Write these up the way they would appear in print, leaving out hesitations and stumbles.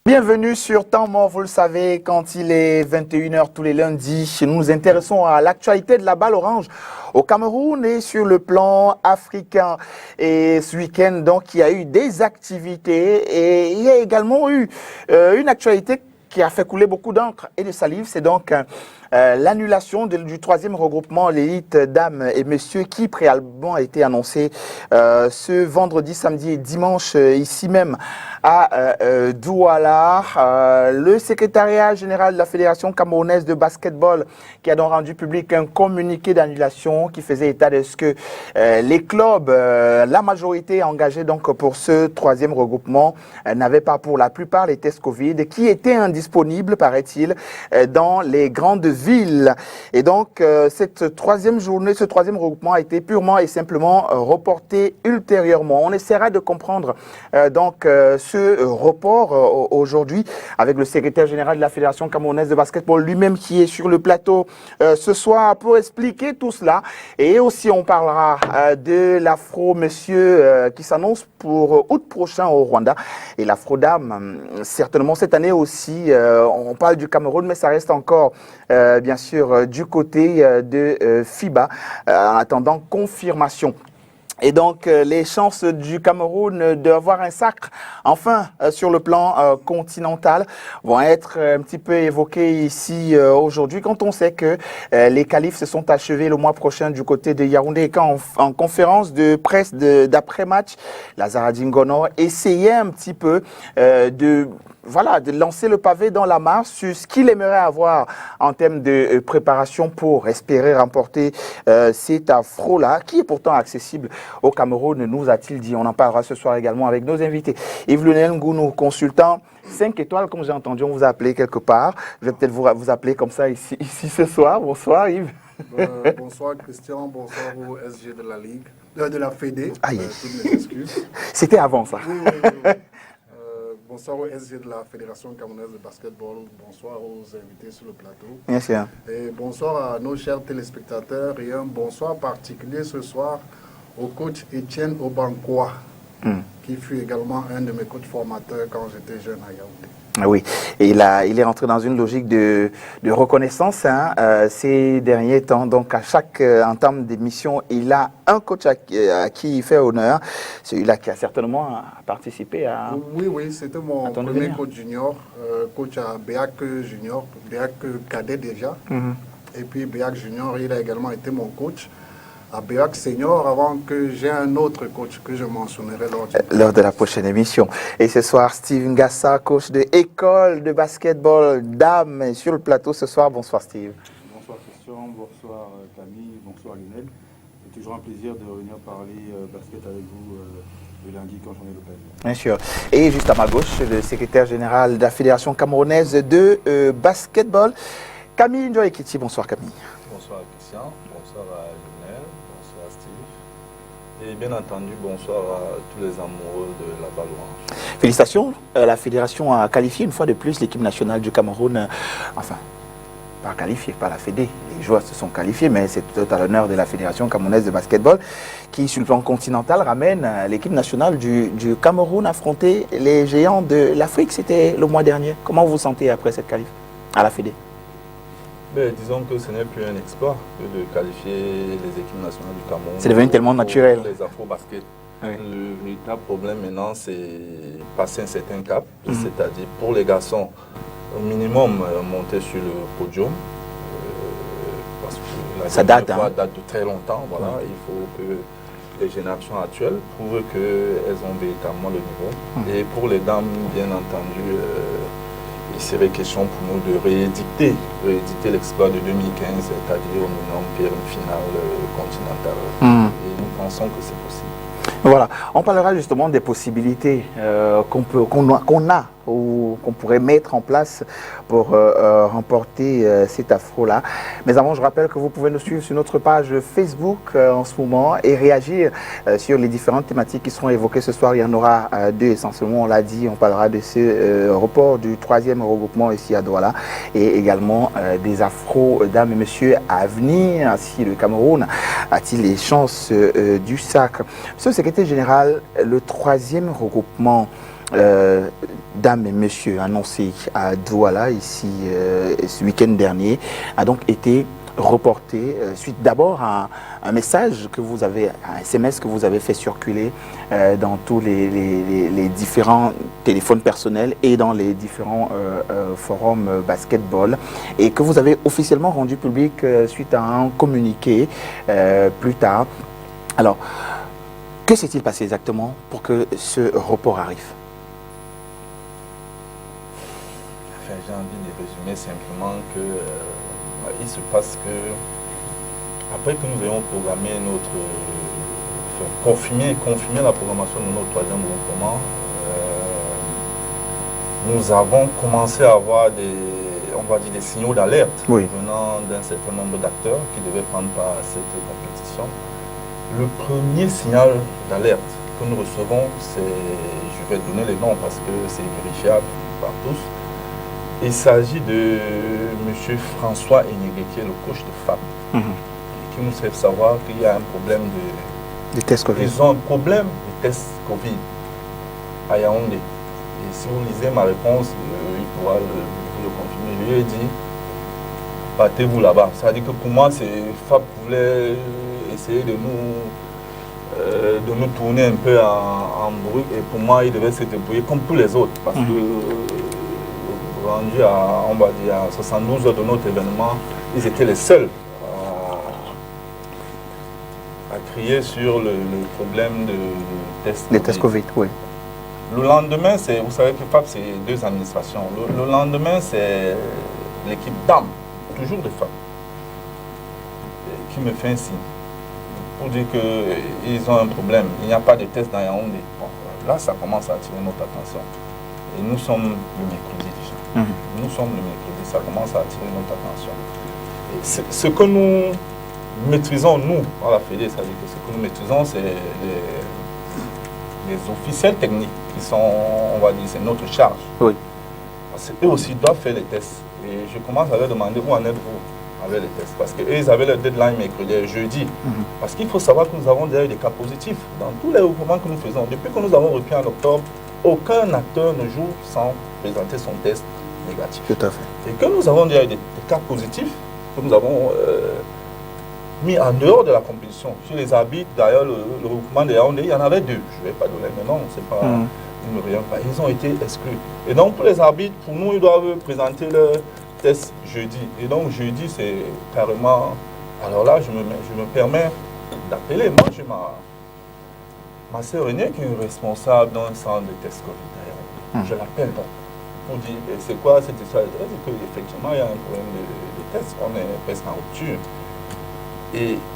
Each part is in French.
Bienvenue sur Temps Mort, vous le savez, quand il est 21h tous les lundis, nous nous intéressons à l'actualité de la balle orange au Cameroun et sur le plan africain. Et ce week-end, donc, il y a eu des activités et il y a également eu une actualité qui a fait couler beaucoup d'encre et de salive. C'est donc l'annulation du troisième regroupement, l'élite dames et messieurs, qui préalablement a été annoncé ce vendredi, samedi et dimanche ici même à Douala. Le secrétariat général de la Fédération camerounaise de basketball qui a donc rendu public un communiqué d'annulation qui faisait état de ce que les clubs, la majorité engagée donc pour ce troisième regroupement, n'avaient pas pour la plupart les tests Covid qui étaient indisponibles, paraît-il, dans les grandes villes. Et donc, cette troisième journée, ce troisième regroupement a été purement et simplement reporté ultérieurement. On essaiera de comprendre donc ce report aujourd'hui avec le secrétaire général de la Fédération camerounaise de basketball lui-même qui est sur le plateau ce soir pour expliquer tout cela. Et aussi, on parlera de l'Afro-Monsieur qui s'annonce pour août prochain au Rwanda. Et l'Afro-Dame, certainement cette année aussi, on parle du Cameroun, mais ça reste encore bien sûr du côté de FIBA en attendant confirmation. Et donc, les chances du Cameroun d'avoir un sacre, enfin, sur le plan continental, vont être un petit peu évoquées ici aujourd'hui, quand on sait que les qualifs se sont achevés le mois prochain du côté de Yaoundé, et quand en conférence de presse d'après-match, Lazare Dingono essayait un petit peu de lancer le pavé dans la mare sur ce qu'il aimerait avoir en termes de préparation pour espérer remporter cet afro-là, qui est pourtant accessible au Cameroun, nous a-t-il dit. On en parlera ce soir également avec nos invités. Yves Lunel Ngounou, consultant 5 étoiles, comme j'ai entendu, on vous a appelé quelque part. Je vais peut-être vous appeler comme ça ici ce soir. Bonsoir Yves. Bonsoir Christian, bonsoir au SG de la Ligue, de la Fédé. Toutes mes excuses. C'était avant ça. Oui. Bonsoir au SG de la Fédération camerounaise de basketball, bonsoir aux invités sur le plateau. Bien sûr. Et bonsoir à nos chers téléspectateurs et un bonsoir particulier ce soir au coach Etienne Obankoa, qui fut également un de mes coachs formateurs quand j'étais jeune à Yaoundé. Oui, et il est rentré dans une logique de reconnaissance ces derniers temps. Donc, à chaque entame d'émission, il a un coach à qui il fait honneur. Celui-là qui a certainement participé à... Oui, c'était mon premier coach junior, coach à BEAC junior, BEAC cadet déjà. Et puis BEAC junior, il a également été mon coach à BEAC senior avant que j'ai un autre coach que je mentionnerai lors de la prochaine émission. Et ce soir, Steve Ngassa, coach de école de basketball dames sur le plateau ce soir. Bonsoir Steve. Bonsoir Christian, bonsoir Camille, bonsoir Lionel. C'est toujours un plaisir de revenir parler basket avec vous le lundi quand j'en ai l'occasion. Bien sûr. Et juste à ma gauche, le secrétaire général de la Fédération camerounaise de basketball, Camille Njoy-Kiti. Bonsoir Camille. Bonsoir Christian, bonsoir à Lionel. Et bien entendu, bonsoir à tous les amoureux de la balle orange. Félicitations, la fédération a qualifié une fois de plus l'équipe nationale du Cameroun, enfin, pas qualifiée, pas la Fédé, les joueurs se sont qualifiés, mais c'est tout à l'honneur de la Fédération camerounaise de basketball qui, sur le plan continental, ramène l'équipe nationale du Cameroun affronter les géants de l'Afrique. C'était le mois dernier. Comment vous vous sentez après cette qualif à la Fédé? Disons que ce n'est plus un exploit que de qualifier les équipes nationales du Cameroun. C'est devenu tellement naturel. Les afro-basket. Oui. Le véritable problème maintenant, c'est passer un certain cap, c'est-à-dire pour les garçons, au minimum monter sur le podium, parce que la date de très longtemps. Voilà, il faut que les générations actuelles prouvent qu'elles ont véritablement le niveau. Et pour les dames, bien entendu, il serait question pour nous de rééditer l'exploit de 2015, c'est-à-dire au minimum faire une finale continentale. Et nous pensons que c'est possible. Voilà, on parlera justement des possibilités qu'on a ou qu'on pourrait mettre en place pour remporter cet afro-là. Mais avant, je rappelle que vous pouvez nous suivre sur notre page Facebook en ce moment et réagir sur les différentes thématiques qui seront évoquées ce soir. Il y en aura deux essentiellement, on l'a dit, on parlera de ce report du troisième regroupement ici à Douala et également des afro-dames et messieurs à venir. Si le Cameroun a-t-il les chances du sacre? Monsieur le secrétaire général, le troisième regroupement dames et messieurs, annoncé à Douala, ici, ce week-end dernier, a donc été reporté suite d'abord à un message que vous avez, un SMS que vous avez fait circuler dans tous les différents téléphones personnels et dans les différents forums basketball, et que vous avez officiellement rendu public suite à un communiqué plus tard. Alors, que s'est-il passé exactement pour que ce report arrive? Enfin, j'ai envie de résumer simplement que il se passe que, après que nous ayons programmé confirmé la programmation de notre troisième regroupement, nous avons commencé à avoir des signaux d'alerte venant d'un certain nombre d'acteurs qui devaient prendre part à cette compétition. Le premier signal d'alerte que nous recevons, c'est, je vais donner les noms parce que c'est vérifiable par tous. Il s'agit de M. François Enyege, qui est le coach de FAP, qui nous fait savoir qu'il y a un problème de tests Covid. Ils ont un problème de tests Covid à Yaoundé. Et si vous lisez ma réponse, il pourra le confirmer. Je lui ai dit, partez-vous là-bas. C'est-à-dire que pour moi, FAP voulait essayer de nous tourner un peu en bruit. Et pour moi, il devait se débrouiller comme tous les autres. Parce que rendu à, on va dire, à 72 heures de notre événement, ils étaient les seuls à crier sur le problème de tests Les tests Covid, oui. Le lendemain, vous savez que FAP, c'est deux administrations. Le lendemain, c'est l'équipe d'âme, toujours de FAP, qui me fait un signe pour dire qu'ils ont un problème. Il n'y a pas de tests dans Yaoundé. Bon, là, ça commence à attirer notre attention. Et nous sommes le mercredi déjà. Nous sommes le mercredi, ça commence à attirer notre attention. Et ce que nous maîtrisons, nous, à la Fédé, c'est-à-dire que ce que nous maîtrisons, c'est les officiels techniques qui sont, on va dire, c'est notre charge. Oui. Parce qu'eux aussi doivent faire les tests. Et je commence à leur demander où en êtes-vous avec les tests. Parce qu'eux, ils avaient leur deadline mercredi et jeudi. Parce qu'il faut savoir que nous avons déjà eu des cas positifs dans tous les regroupements que nous faisons. Depuis que nous avons repris en octobre, aucun acteur ne joue sans présenter son test négatif. Tout à fait. Et que nous avons déjà eu des cas positifs, que nous avons mis en dehors de la compétition. Chez les arbitres, d'ailleurs, le regroupement des Yaoundé, il y en avait deux. Je ne vais pas donner le nom, c'est pas, ils ne reviennent pas. Ils ont été exclus. Et donc, pour les arbitres, pour nous, ils doivent présenter leur test jeudi. Et donc, jeudi, c'est carrément... Alors là, je me permets d'appeler. Moi, j'ai ma sœur aînée qui est responsable d'un centre de test Covid. Je l'appelle donc pour dire c'est quoi cette histoire. Elle dit qu'effectivement il y a un problème de test, on est presque en rupture.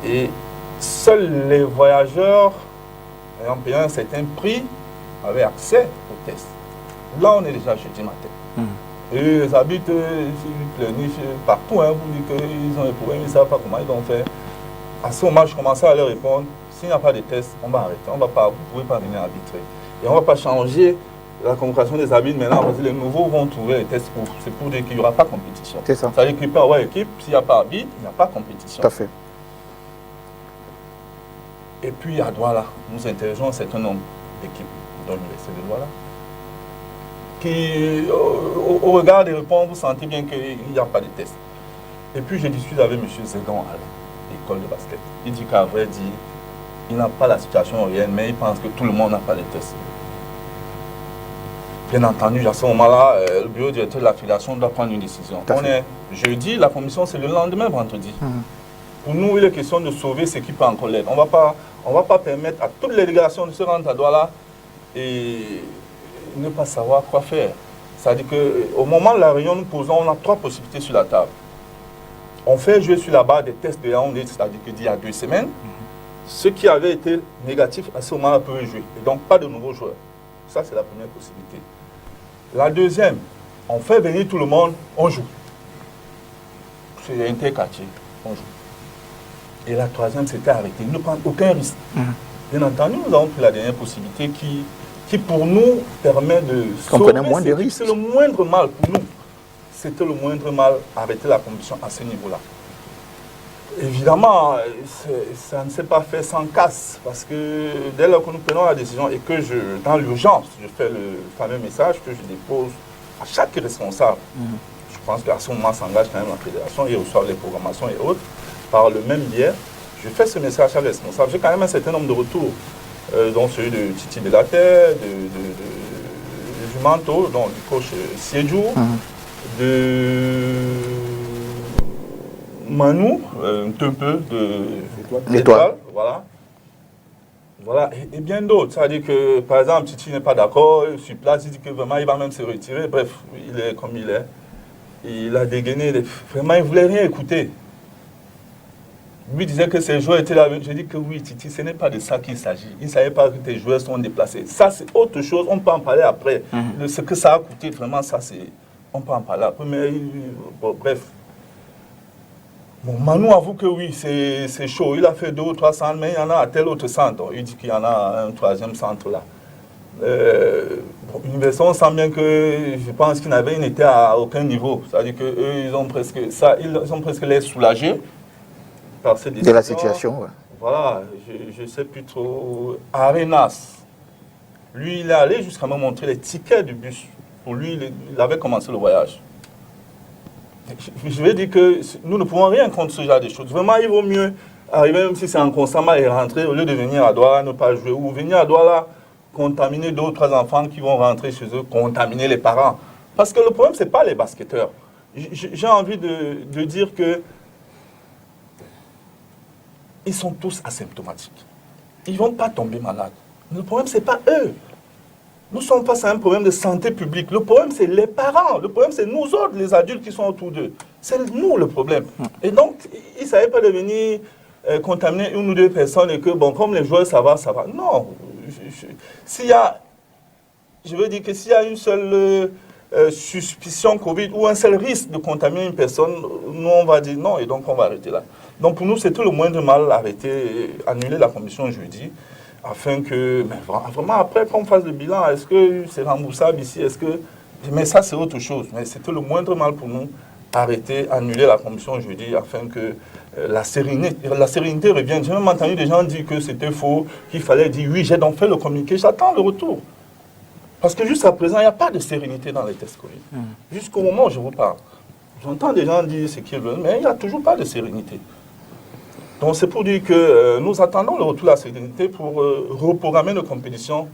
Et seuls les voyageurs ayant payé un certain prix avaient accès au test. Là on est déjà jeudi matin. Et les habitants partout hein, vous dites qu'ils ont des problèmes, ils ne savent pas comment ils vont faire. À ce moment je commençais à leur répondre. S'il n'y a pas de test, on va arrêter. Vous ne pouvez pas venir arbitrer. Et on ne va pas changer la convocation des arbitres maintenant. Parce que les nouveaux vont trouver les tests. C'est pour dire qu'il n'y aura pas de compétition. C'est ça. Ça veut dire qu'il peut y avoir équipe. S'il n'y a pas arbitre, il n'y a pas de compétition. Tout à fait. Et puis à Douala, nous interrogeons un certain nombre d'équipes de l'université de Douala. Qui, au regard des réponses, vous sentez bien qu'il n'y a pas de test. Et puis je discute avec M. Zedon à l'école de basket. Il dit qu'à vrai dire, il n'a pas la situation réelle, mais il pense que tout le monde n'a pas les tests. Bien entendu, à ce moment-là, le bureau directeur de la fédération doit prendre une décision. On est jeudi, la commission c'est le lendemain, vendredi. Pour nous, il est question de sauver ce qui peut encore l'être. On ne va pas permettre à toute les délégations de se rendre à Douala et ne pas savoir quoi faire. C'est-à-dire qu'au moment de la réunion, nous posons, on a trois possibilités sur la table. On fait jouer sur la base des tests de Yaoundé, c'est-à-dire qu'il y a 2 semaines. Ceux qui avaient été négatifs à ce moment-là peuvent jouer. Et donc, pas de nouveaux joueurs. Ça, c'est la première possibilité. La deuxième, on fait venir tout le monde, on joue. C'est interquartier, on joue. Et la troisième, c'était arrêter. Ne prendre aucun risque. Bien entendu, nous avons pris la dernière possibilité qui pour nous, permet de sauver moins de risques. C'est le moindre mal pour nous. C'était le moindre mal, arrêter la compétition à ce niveau-là. Évidemment, ça ne s'est pas fait sans casse, parce que dès lors que nous prenons la décision et que dans l'urgence, je fais le fameux message que je dépose à chaque responsable. Je pense qu'à ce moment s'engage quand même la fédération, ils reçoivent les programmations et autres. Par le même biais, je fais ce message à chaque responsable. J'ai quand même un certain nombre de retours, dont celui de Titi de la Terre, du Manteau, donc du coach Siedjou, de Manu, un peu de l'Étoile, voilà, et bien d'autres. C'est-à-dire que, par exemple, Titi n'est pas d'accord, sur place, il dit que vraiment, il va même se retirer. Bref, il est comme il est. Il a dégainé, vraiment, il ne voulait rien écouter. Lui disait que ses joueurs étaient là. Je dis que oui, Titi, ce n'est pas de ça qu'il s'agit. Il ne savait pas que tes joueurs sont déplacés. Ça, c'est autre chose. On peut en parler après. Ce que ça a coûté, vraiment, ça, c'est... On peut en parler après. Mais, bon, bref. Bon, Manu avoue que oui, c'est chaud. Il a fait 2 ou 3 centres, mais il y en a à tel autre centre. Il dit qu'il y en a un 3e centre là. Université, on sent bien que je pense qu'ils n'étaient à aucun niveau. C'est-à-dire qu'eux, ils ont presque l'air soulagés par cette décision. De la situation, ouais. Voilà, je ne sais plus trop. Arenas, lui, il est allé jusqu'à me montrer les tickets du bus. Pour lui, il avait commencé le voyage. Je vais dire que nous ne pouvons rien contre ce genre de choses. Vraiment, il vaut mieux arriver, même si c'est en constamment, et rentrer, au lieu de venir à Douala, ne pas jouer, ou venir à Douala, contaminer 2 ou 3 enfants qui vont rentrer chez eux, contaminer les parents. Parce que le problème, ce n'est pas les basketteurs. J'ai envie de dire que ils sont tous asymptomatiques. Ils ne vont pas tomber malades. Le problème, ce n'est pas eux. Nous sommes face à un problème de santé publique. Le problème, c'est les parents. Le problème, c'est nous autres, les adultes qui sont autour d'eux. C'est nous le problème. Et donc, ils ne savaient pas de venir contaminer 1 ou 2 personnes et que, bon, comme les joueurs, ça va, ça va. Non. S'il y a, je veux dire que s'il y a une seule suspicion Covid ou un seul risque de contaminer une personne, nous, on va dire non et donc on va arrêter là. Donc, pour nous, c'était le moindre mal arrêter, annuler la commission jeudi. Afin que, vraiment, après qu'on fasse le bilan, est-ce que c'est remboursable ici, mais ça c'est autre chose. Mais c'était le moindre mal pour nous, arrêter, annuler la commission jeudi, afin que la sérénité revienne. J'ai même entendu des gens dire que c'était faux, qu'il fallait dire oui, j'ai donc fait le communiqué, j'attends le retour. Parce que jusqu'à présent, il n'y a pas de sérénité dans les tests Covid. Jusqu'au moment où je vous parle. J'entends des gens dire ce qu'ils veulent, mais il n'y a toujours pas de sérénité. Donc c'est pour dire que nous attendons le retour de la sérénité pour reprogrammer nos compétitions,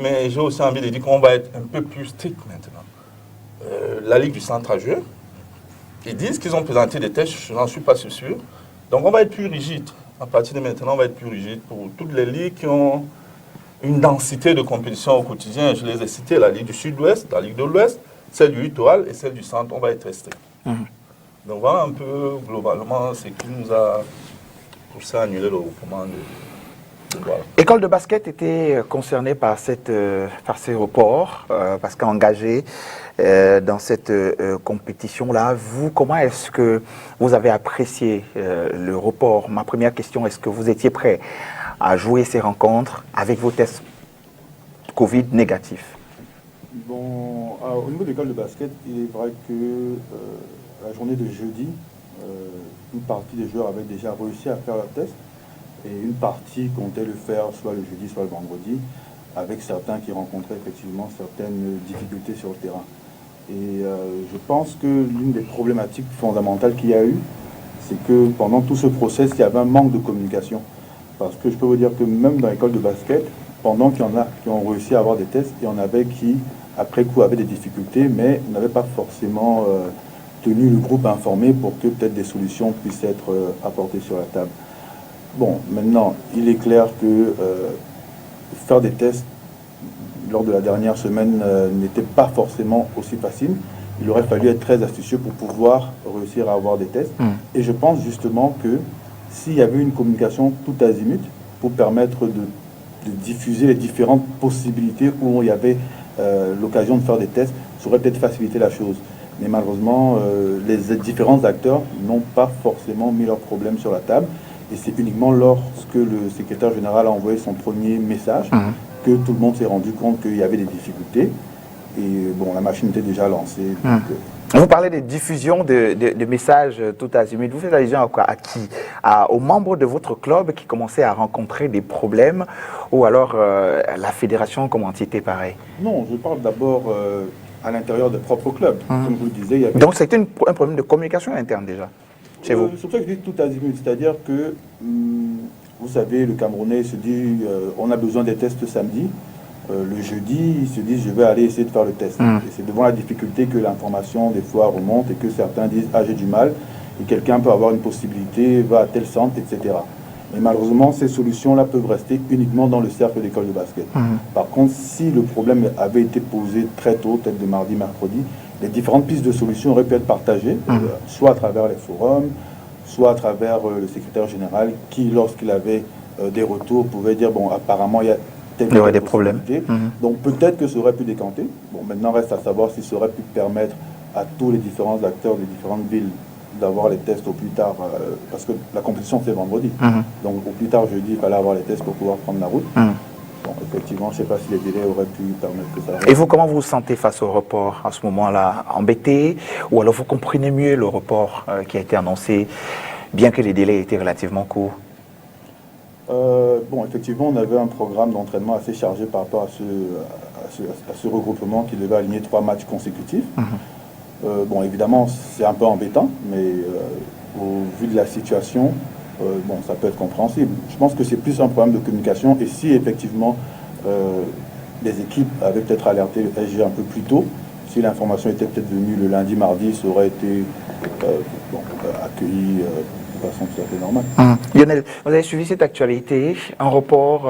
mais j'ai aussi envie de dire qu'on va être un peu plus strict maintenant. La Ligue du Centre a joué. Ils disent qu'ils ont présenté des tests, je n'en suis pas sûr. Donc on va être plus rigide. À partir de maintenant, on va être plus rigide pour toutes les ligues qui ont une densité de compétition au quotidien. Je les ai citées, la Ligue du Sud-Ouest, la Ligue de l'Ouest, celle du Littoral et celle du Centre. On va être resté. Donc voilà un peu globalement ce qui nous a... Pour ça, annuler le regroupement voilà. L'école de basket était concernée par ces reports, parce qu'engagée dans cette compétition-là. Vous, comment est-ce que vous avez apprécié le report? Ma première question, est-ce que vous étiez prêt à jouer ces rencontres avec vos tests Covid négatifs? Bon, au niveau de l'école de basket, il est vrai que la journée de jeudi, une partie des joueurs avaient déjà réussi à faire leur test et une partie comptait le faire soit le jeudi, soit le vendredi, avec certains qui rencontraient effectivement certaines difficultés sur le terrain. Et je pense que l'une des problématiques fondamentales qu'il y a eu, c'est que pendant tout ce process, il y avait un manque de communication. Parce que je peux vous dire que même dans l'école de basket, pendant qu'il y en a qui ont réussi à avoir des tests, il y en avait qui, après coup, avaient des difficultés, mais n'avaient pas forcément... tenu le groupe informé pour que peut-être des solutions puissent être apportées sur la table. Bon, maintenant, il est clair que faire des tests lors de la dernière semaine n'était pas forcément aussi facile. Il aurait fallu être très astucieux pour pouvoir réussir à avoir des tests. Et je pense justement que s'il y avait une communication tout azimut pour permettre de diffuser les différentes possibilités où il y avait l'occasion de faire des tests, ça aurait peut-être facilité la chose. Mais malheureusement, les différents acteurs n'ont pas forcément mis leurs problèmes sur la table. Et c'est uniquement lorsque le secrétaire général a envoyé son premier message que tout le monde s'est rendu compte qu'il y avait des difficultés. Et bon, la machine était déjà lancée. Donc, Vous parlez de diffusion de messages tout azimut. Vous faites allusion à qui? Aux membres de votre club qui commençaient à rencontrer des problèmes, ou alors la fédération comme entité pareil? Non, je parle d'abord à l'intérieur des propres clubs. Comme vous le disiez, il y avait... Donc c'était un problème de communication interne déjà, chez vous? C'est pour ça que je dis tout azimut, c'est-à-dire que, vous savez, le Camerounais se dit on a besoin des tests samedi. Le jeudi, ils se disent je vais aller essayer de faire le test. Et c'est devant la difficulté que l'information des fois remonte et que certains disent ah j'ai du mal et quelqu'un peut avoir une possibilité, va à tel centre, etc. Mais malheureusement, ces solutions-là peuvent rester uniquement dans le cercle d'école de basket. Par contre, si le problème avait été posé très tôt, peut-être de mardi, mercredi, les différentes pistes de solutions auraient pu être partagées, soit à travers les forums, soit à travers le secrétaire général qui, lorsqu'il avait des retours, pouvait dire bon apparemment il y a il y aurait des problèmes. Donc peut-être que ça aurait pu décanter. Bon, maintenant reste à savoir si ça aurait pu permettre à tous les différents acteurs des différentes villes d'avoir les tests au plus tard, parce que la compétition c'est vendredi. Donc au plus tard jeudi, il fallait avoir les tests pour pouvoir prendre la route. Bon, effectivement, je ne sais pas si les délais auraient pu permettre que ça arrive. Et vous, comment vous vous sentez face au report à ce moment-là? Embêté? Ou alors vous comprenez mieux le report qui a été annoncé, bien que les délais étaient relativement courts? Bon, effectivement, on avait un programme d'entraînement assez chargé par rapport à ce regroupement qui devait aligner 3 matchs consécutifs. Bon, évidemment, c'est un peu embêtant, mais au vu de la situation, bon, ça peut être compréhensible. Je pense que c'est plus un problème de communication. Et si effectivement les équipes avaient peut-être alerté le SG un peu plus tôt, si l'information était peut-être venue le lundi, mardi, ça aurait été accueilli de façon tout à fait normale. Lionel, vous avez suivi cette actualité, un report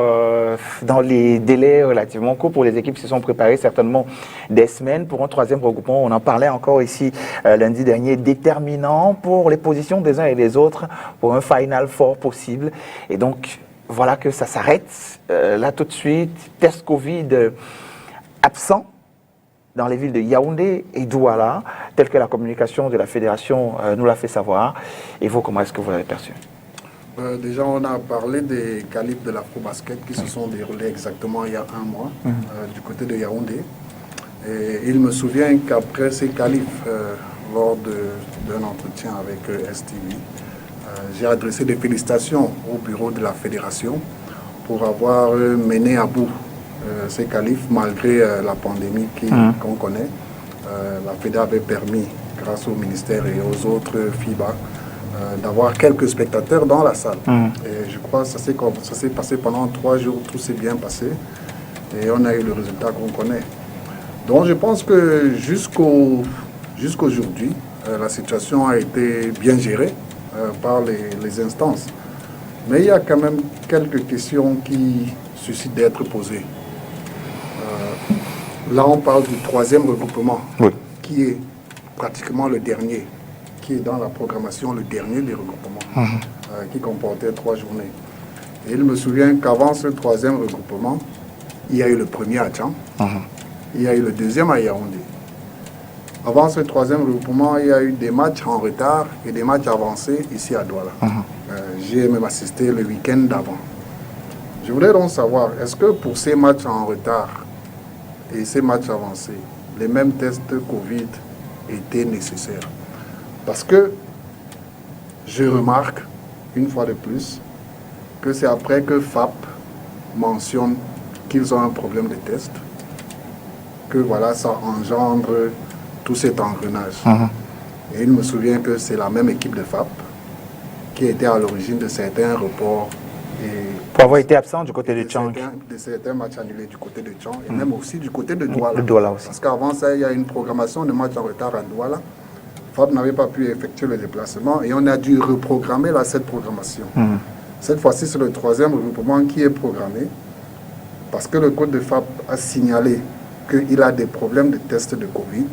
dans les délais relativement courts pour les équipes qui se sont préparées certainement des semaines pour un 3e regroupement. On en parlait encore ici lundi dernier, déterminant pour les positions des uns et des autres pour un Final Four possible. Et donc, voilà que ça s'arrête là tout de suite. Test Covid absent dans les villes de Yaoundé et Douala, tel que la communication de la fédération nous l'a fait savoir. Et vous, comment est-ce que vous l'avez perçu? Déjà, on a parlé des qualifs de l'Afro-Basket qui se sont déroulés exactement il y a 1 mois du côté de Yaoundé. Et il me souvient qu'après ces qualifs, lors d'un entretien avec STV, j'ai adressé des félicitations au bureau de la fédération pour avoir mené à bout ces qualifs malgré la pandémie qu'on connaît. La FEDA avait permis, grâce au ministère et aux autres FIBA, d'avoir quelques spectateurs dans la salle. Et je crois que ça s'est passé pendant 3 jours, tout s'est bien passé et on a eu le résultat qu'on connaît. Donc je pense que jusqu'aujourd'hui, la situation a été bien gérée par les instances. Mais il y a quand même quelques questions qui suscitent d'être posées. Là, on parle du 3e regroupement, qui est pratiquement le dernier, qui est dans la programmation le dernier des regroupements, qui comportait 3 journées. Et il me souvient qu'avant ce 3e regroupement, il y a eu le premier à Tchang, il y a eu le 2e à Yaoundé. Avant ce 3e regroupement, il y a eu des matchs en retard et des matchs avancés ici à Douala. J'ai même assisté le week-end d'avant. Je voudrais donc savoir, est-ce que pour ces matchs en retard et ces matchs avancés, les mêmes tests Covid étaient nécessaires? Parce que je remarque, une fois de plus, que c'est après que FAP mentionne qu'ils ont un problème de test, que voilà, ça engendre tout cet engrenage. Et il me souvient que c'est la même équipe de FAP qui était à l'origine de certains reports. Pour avoir été absent du côté de Tchang. De certains matchs annulés du côté de Tchang et même aussi du côté de Douala. De Douala aussi. Parce qu'avant ça, il y a une programmation de matchs en retard à Douala. FAP n'avait pas pu effectuer le déplacement et on a dû reprogrammer cette programmation. Cette fois-ci, c'est le 3e regroupement qui est programmé parce que le code de FAP a signalé qu'il a des problèmes de tests de Covid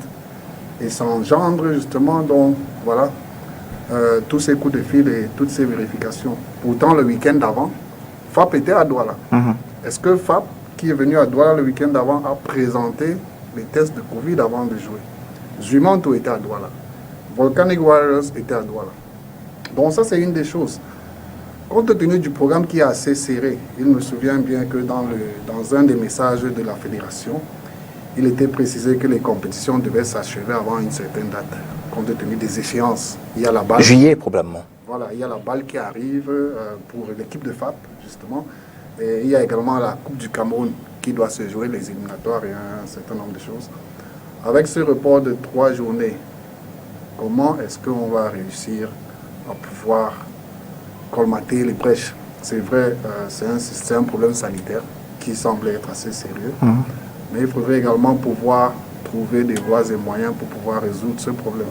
et ça engendre justement donc, voilà, tous ces coups de fil et toutes ces vérifications. Pourtant, le week-end d'avant, FAP était à Douala. Est-ce que FAP, qui est venu à Douala le week-end d'avant, a présenté les tests de Covid avant de jouer? Zumanto était à Douala. Volcanic Warriors était à Douala. Donc ça, c'est une des choses. Compte tenu du programme qui est assez serré, il me souvient bien que dans un des messages de la fédération, il était précisé que les compétitions devaient s'achever avant une certaine date, compte tenu des échéances. Il y a la balle. Juillet, probablement. Voilà, il y a la balle qui arrive pour l'équipe de FAP, justement. Et il y a également la Coupe du Cameroun qui doit se jouer, les éliminatoires et un certain nombre de choses. Avec ce report de 3 journées, comment est-ce qu'on va réussir à pouvoir colmater les brèches? C'est vrai, c'est un problème sanitaire qui semble être assez sérieux, mais il faudrait également pouvoir trouver des voies et moyens pour pouvoir résoudre ce problème.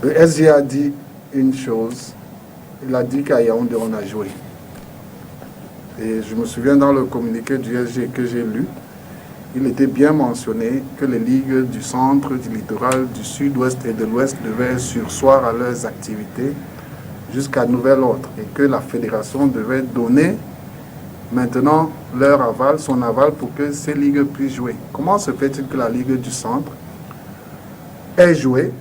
Le SG a dit une chose, il a dit qu'à Yaoundé on a joué. Et je me souviens dans le communiqué du SG que j'ai lu, il était bien mentionné que les ligues du centre, du littoral, du sud-ouest et de l'ouest devaient surseoir à leurs activités jusqu'à nouvel ordre et que la fédération devait donner maintenant leur aval, son aval pour que ces ligues puissent jouer. Comment se fait-il que la ligue du centre ait joué?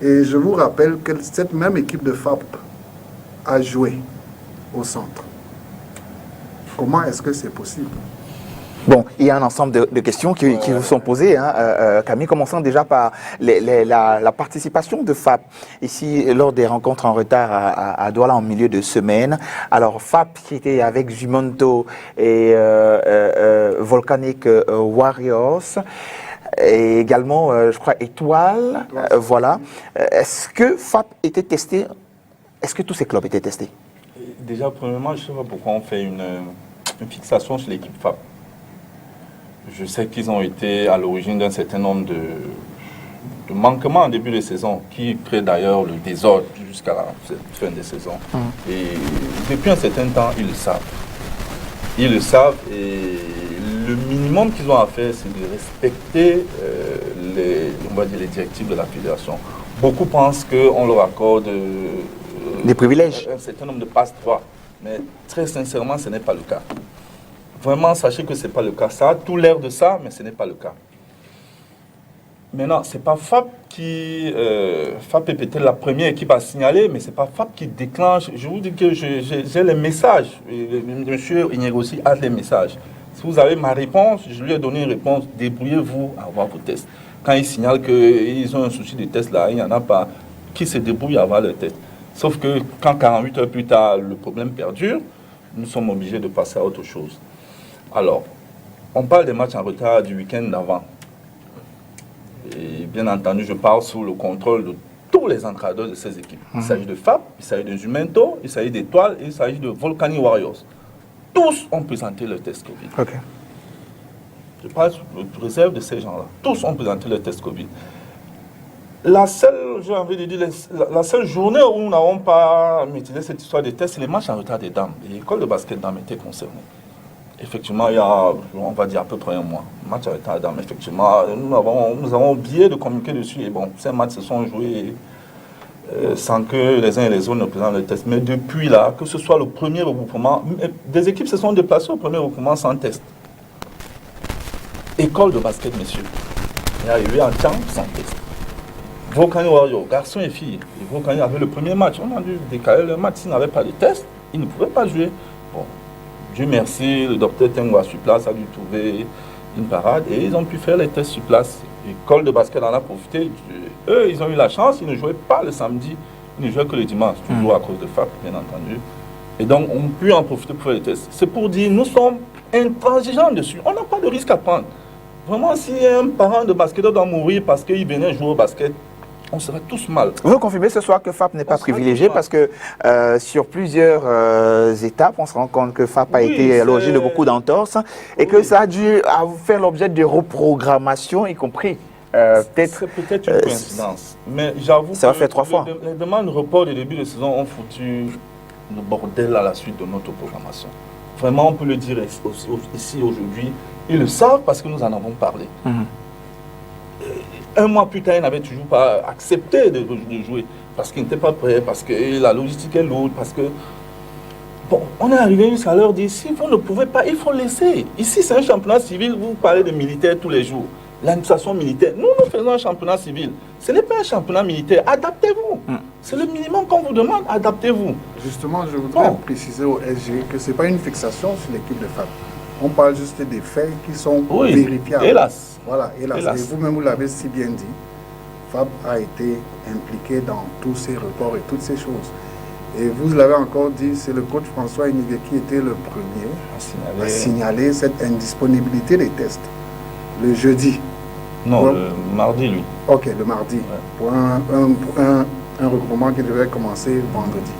Et je vous rappelle que cette même équipe de FAP a joué au centre. Comment est-ce que c'est possible? Bon, il y a un ensemble de questions qui vous sont posées, hein, Camille, commençant déjà par la participation de FAP ici lors des rencontres en retard à Douala en milieu de semaine. Alors FAP qui était avec Jumonto et Volcanic Warriors et également, je crois, Étoile, voilà. Est-ce que FAP était testé? Est-ce que tous ces clubs étaient testés? Déjà, premièrement, je ne sais pas pourquoi on fait une fixation sur l'équipe FAP. Je sais qu'ils ont été à l'origine d'un certain nombre de manquements en début de saison, qui créent d'ailleurs le désordre jusqu'à la fin des saisons. Et depuis un certain temps, ils le savent. Ils le savent et le minimum qu'ils ont à faire, c'est de respecter on va dire les directives de la fédération. Beaucoup pensent qu'on leur accorde des privilèges, un certain nombre de passe-droits, mais très sincèrement, ce n'est pas le cas. Vraiment, sachez que ce n'est pas le cas. Ça a tout l'air de ça, mais ce n'est pas le cas. Maintenant, ce n'est pas FAP qui... FAP est peut-être la première équipe à signaler, mais ce n'est pas FAP qui déclenche. Je vous dis que j'ai les messages. Monsieur Inyegossi a les messages. Si vous avez ma réponse, je lui ai donné une réponse. Débrouillez-vous à avoir vos tests. Quand ils signalent qu'ils ont un souci de test là, il n'y en a pas qui se débrouillent à avoir le test. Sauf que quand 48 heures plus tard, le problème perdure, nous sommes obligés de passer à autre chose. Alors, on parle des matchs en retard du week-end d'avant. Et bien entendu, je parle sous le contrôle de tous les entraîneurs de ces équipes. Il s'agit de FAP, il s'agit de Jumento, il s'agit d'Étoile et il s'agit de Volcanic Warriors. Tous ont présenté le test Covid. Okay. Je parle sous réserve de ces gens-là. Tous ont présenté le test Covid. La seule, j'ai envie de dire, la seule journée où nous n'avons pas maîtrisé cette histoire de test, c'est les matchs en retard des dames. Et l'école de basket dames était concernée. Effectivement, il y a, on va dire, à peu près un mois. Match à retard des dames, effectivement. Nous avons oublié de communiquer dessus. Et bon, ces matchs se sont joués sans que les uns et les autres ne présentent le test. Mais depuis là, que ce soit le premier regroupement, des équipes se sont déplacées au premier regroupement sans test. École de basket, messieurs. Il est arrivé en temps sans test. Volcanic Warriors, garçons et filles. Et Volcanic avait le premier match. On a dû décaler le match. S'il n'avait pas de test, il ne pouvait pas jouer. Bon, Dieu merci, le docteur Tengwa sur place a dû trouver une parade et ils ont pu faire les tests sur place. L'école de basket en a profité. Eux, ils ont eu la chance, ils ne jouaient pas le samedi, ils ne jouaient que le dimanche, toujours à cause de FAP, bien entendu. Et donc, on peut en profiter pour faire les tests. C'est pour dire, nous sommes intransigeants dessus. On n'a pas de risque à prendre. Vraiment, si un parent de basketteur doit mourir parce qu'il venait jouer au basket, on sera tous mal. Vous confirmez ce soir que FAP n'est pas privilégié parce que sur plusieurs étapes, on se rend compte que FAP a été à l'origine de beaucoup d'entorses et que ça a dû faire l'objet de reprogrammation, y compris peut-être... C'est peut-être une coïncidence, mais j'avoue ça va faire 3 fois. Les demandes de report de début de saison ont foutu le bordel à la suite de notre programmation. Vraiment, on peut le dire ici aujourd'hui. Ils le savent parce que nous en avons parlé. Un mois plus tard, ils n'avaient toujours pas accepté de jouer parce qu'ils n'étaient pas prêts, parce que la logistique est lourde, parce que... Bon, on est arrivé jusqu'à leur dire, si vous ne pouvez pas, il faut laisser. Ici, c'est un championnat civil, vous parlez de militaires tous les jours. L'administration militaire, nous faisons un championnat civil. Ce n'est pas un championnat militaire, adaptez-vous. C'est le minimum qu'on vous demande, adaptez-vous. Justement, je voudrais préciser au SG que ce n'est pas une fixation sur l'équipe de FAP. On parle juste des faits qui sont vérifiables. Hélas. Voilà, hélas. Et vous-même, vous l'avez si bien dit. Fab a été impliqué dans tous ces reports et toutes ces choses. Et vous l'avez encore dit, c'est le coach François Inigué qui était le premier à signaler cette indisponibilité des tests. Le jeudi. Non, le mardi, lui. Ok, le mardi. Ouais. Pour un regroupement qui devait commencer vendredi.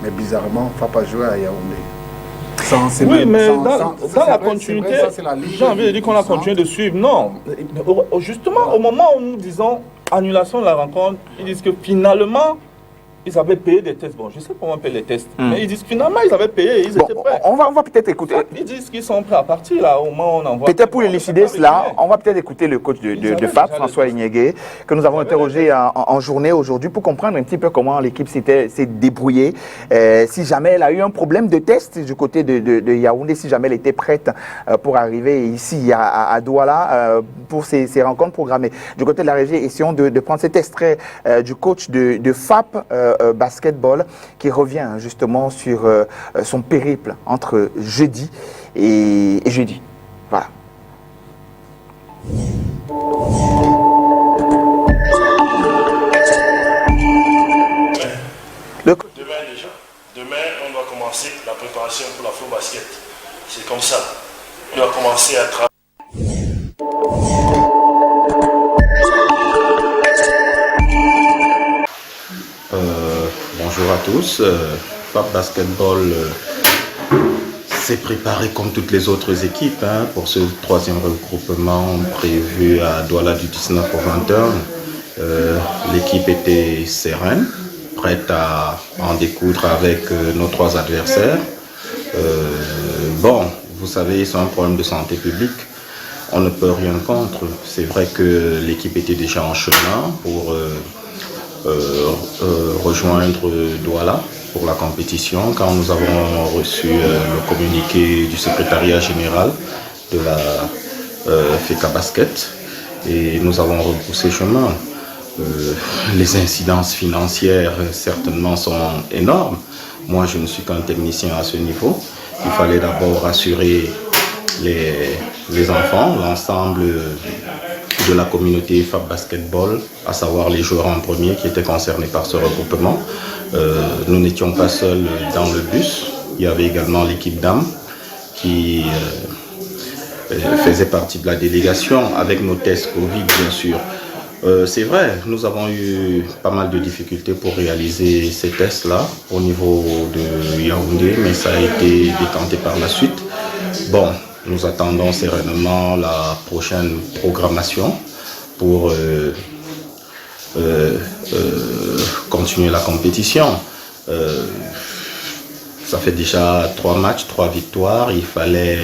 Mais bizarrement, Fab a joué à Yaoundé. Oui, mais dans la continuité, j'ai envie de dire qu'on a continué de suivre. Non, justement, au moment où nous disons annulation de la rencontre, ils disent que finalement, ils avaient payé des tests. Bon, je sais comment on paye les tests. Mais ils disent finalement, ils avaient payé, ils étaient prêts. On va peut-être écouter. Ils disent qu'ils sont prêts à partir là, au moment où on envoie. Peut-être pour élucider cela, on va peut-être écouter le coach de FAP, François Inigué, que nous avons interrogé en journée aujourd'hui pour comprendre un petit peu comment l'équipe s'est débrouillée. Si jamais elle a eu un problème de test du côté de Yaoundé, si jamais elle était prête pour arriver ici à Douala pour ces rencontres programmées. Du côté de la régie, essayons de prendre cet extrait du coach de FAP. Basketball qui revient justement sur son périple entre jeudi et jeudi. Voilà. Demain, on doit commencer la préparation pour la Flow Basket. C'est comme ça. On doit commencer à travailler. Bonjour à tous. FAP Basketball s'est préparé comme toutes les autres équipes pour ce troisième regroupement prévu à Douala du 19 au 21. L'équipe était sereine, prête à en découdre avec nos trois adversaires. Bon, vous savez, c'est un problème de santé publique. On ne peut rien contre. C'est vrai que l'équipe était déjà en chemin pour rejoindre Douala pour la compétition quand nous avons reçu le communiqué du secrétariat général de la FECA Basket et nous avons repoussé chemin. Les incidences financières certainement sont énormes. Moi je ne suis qu'un technicien à ce niveau. Il fallait d'abord assurer les enfants, l'ensemble de la communauté FAP Basketball, à savoir les joueurs en premier qui étaient concernés par ce regroupement. Nous n'étions pas seuls dans le bus, il y avait également l'équipe dames qui faisait partie de la délégation avec nos tests Covid bien sûr. C'est vrai, nous avons eu pas mal de difficultés pour réaliser ces tests-là au niveau de Yaoundé, mais ça a été décanté par la suite. Bon, nous attendons sereinement la prochaine programmation pour continuer la compétition. Ça fait déjà 3 matchs, 3 victoires. Il fallait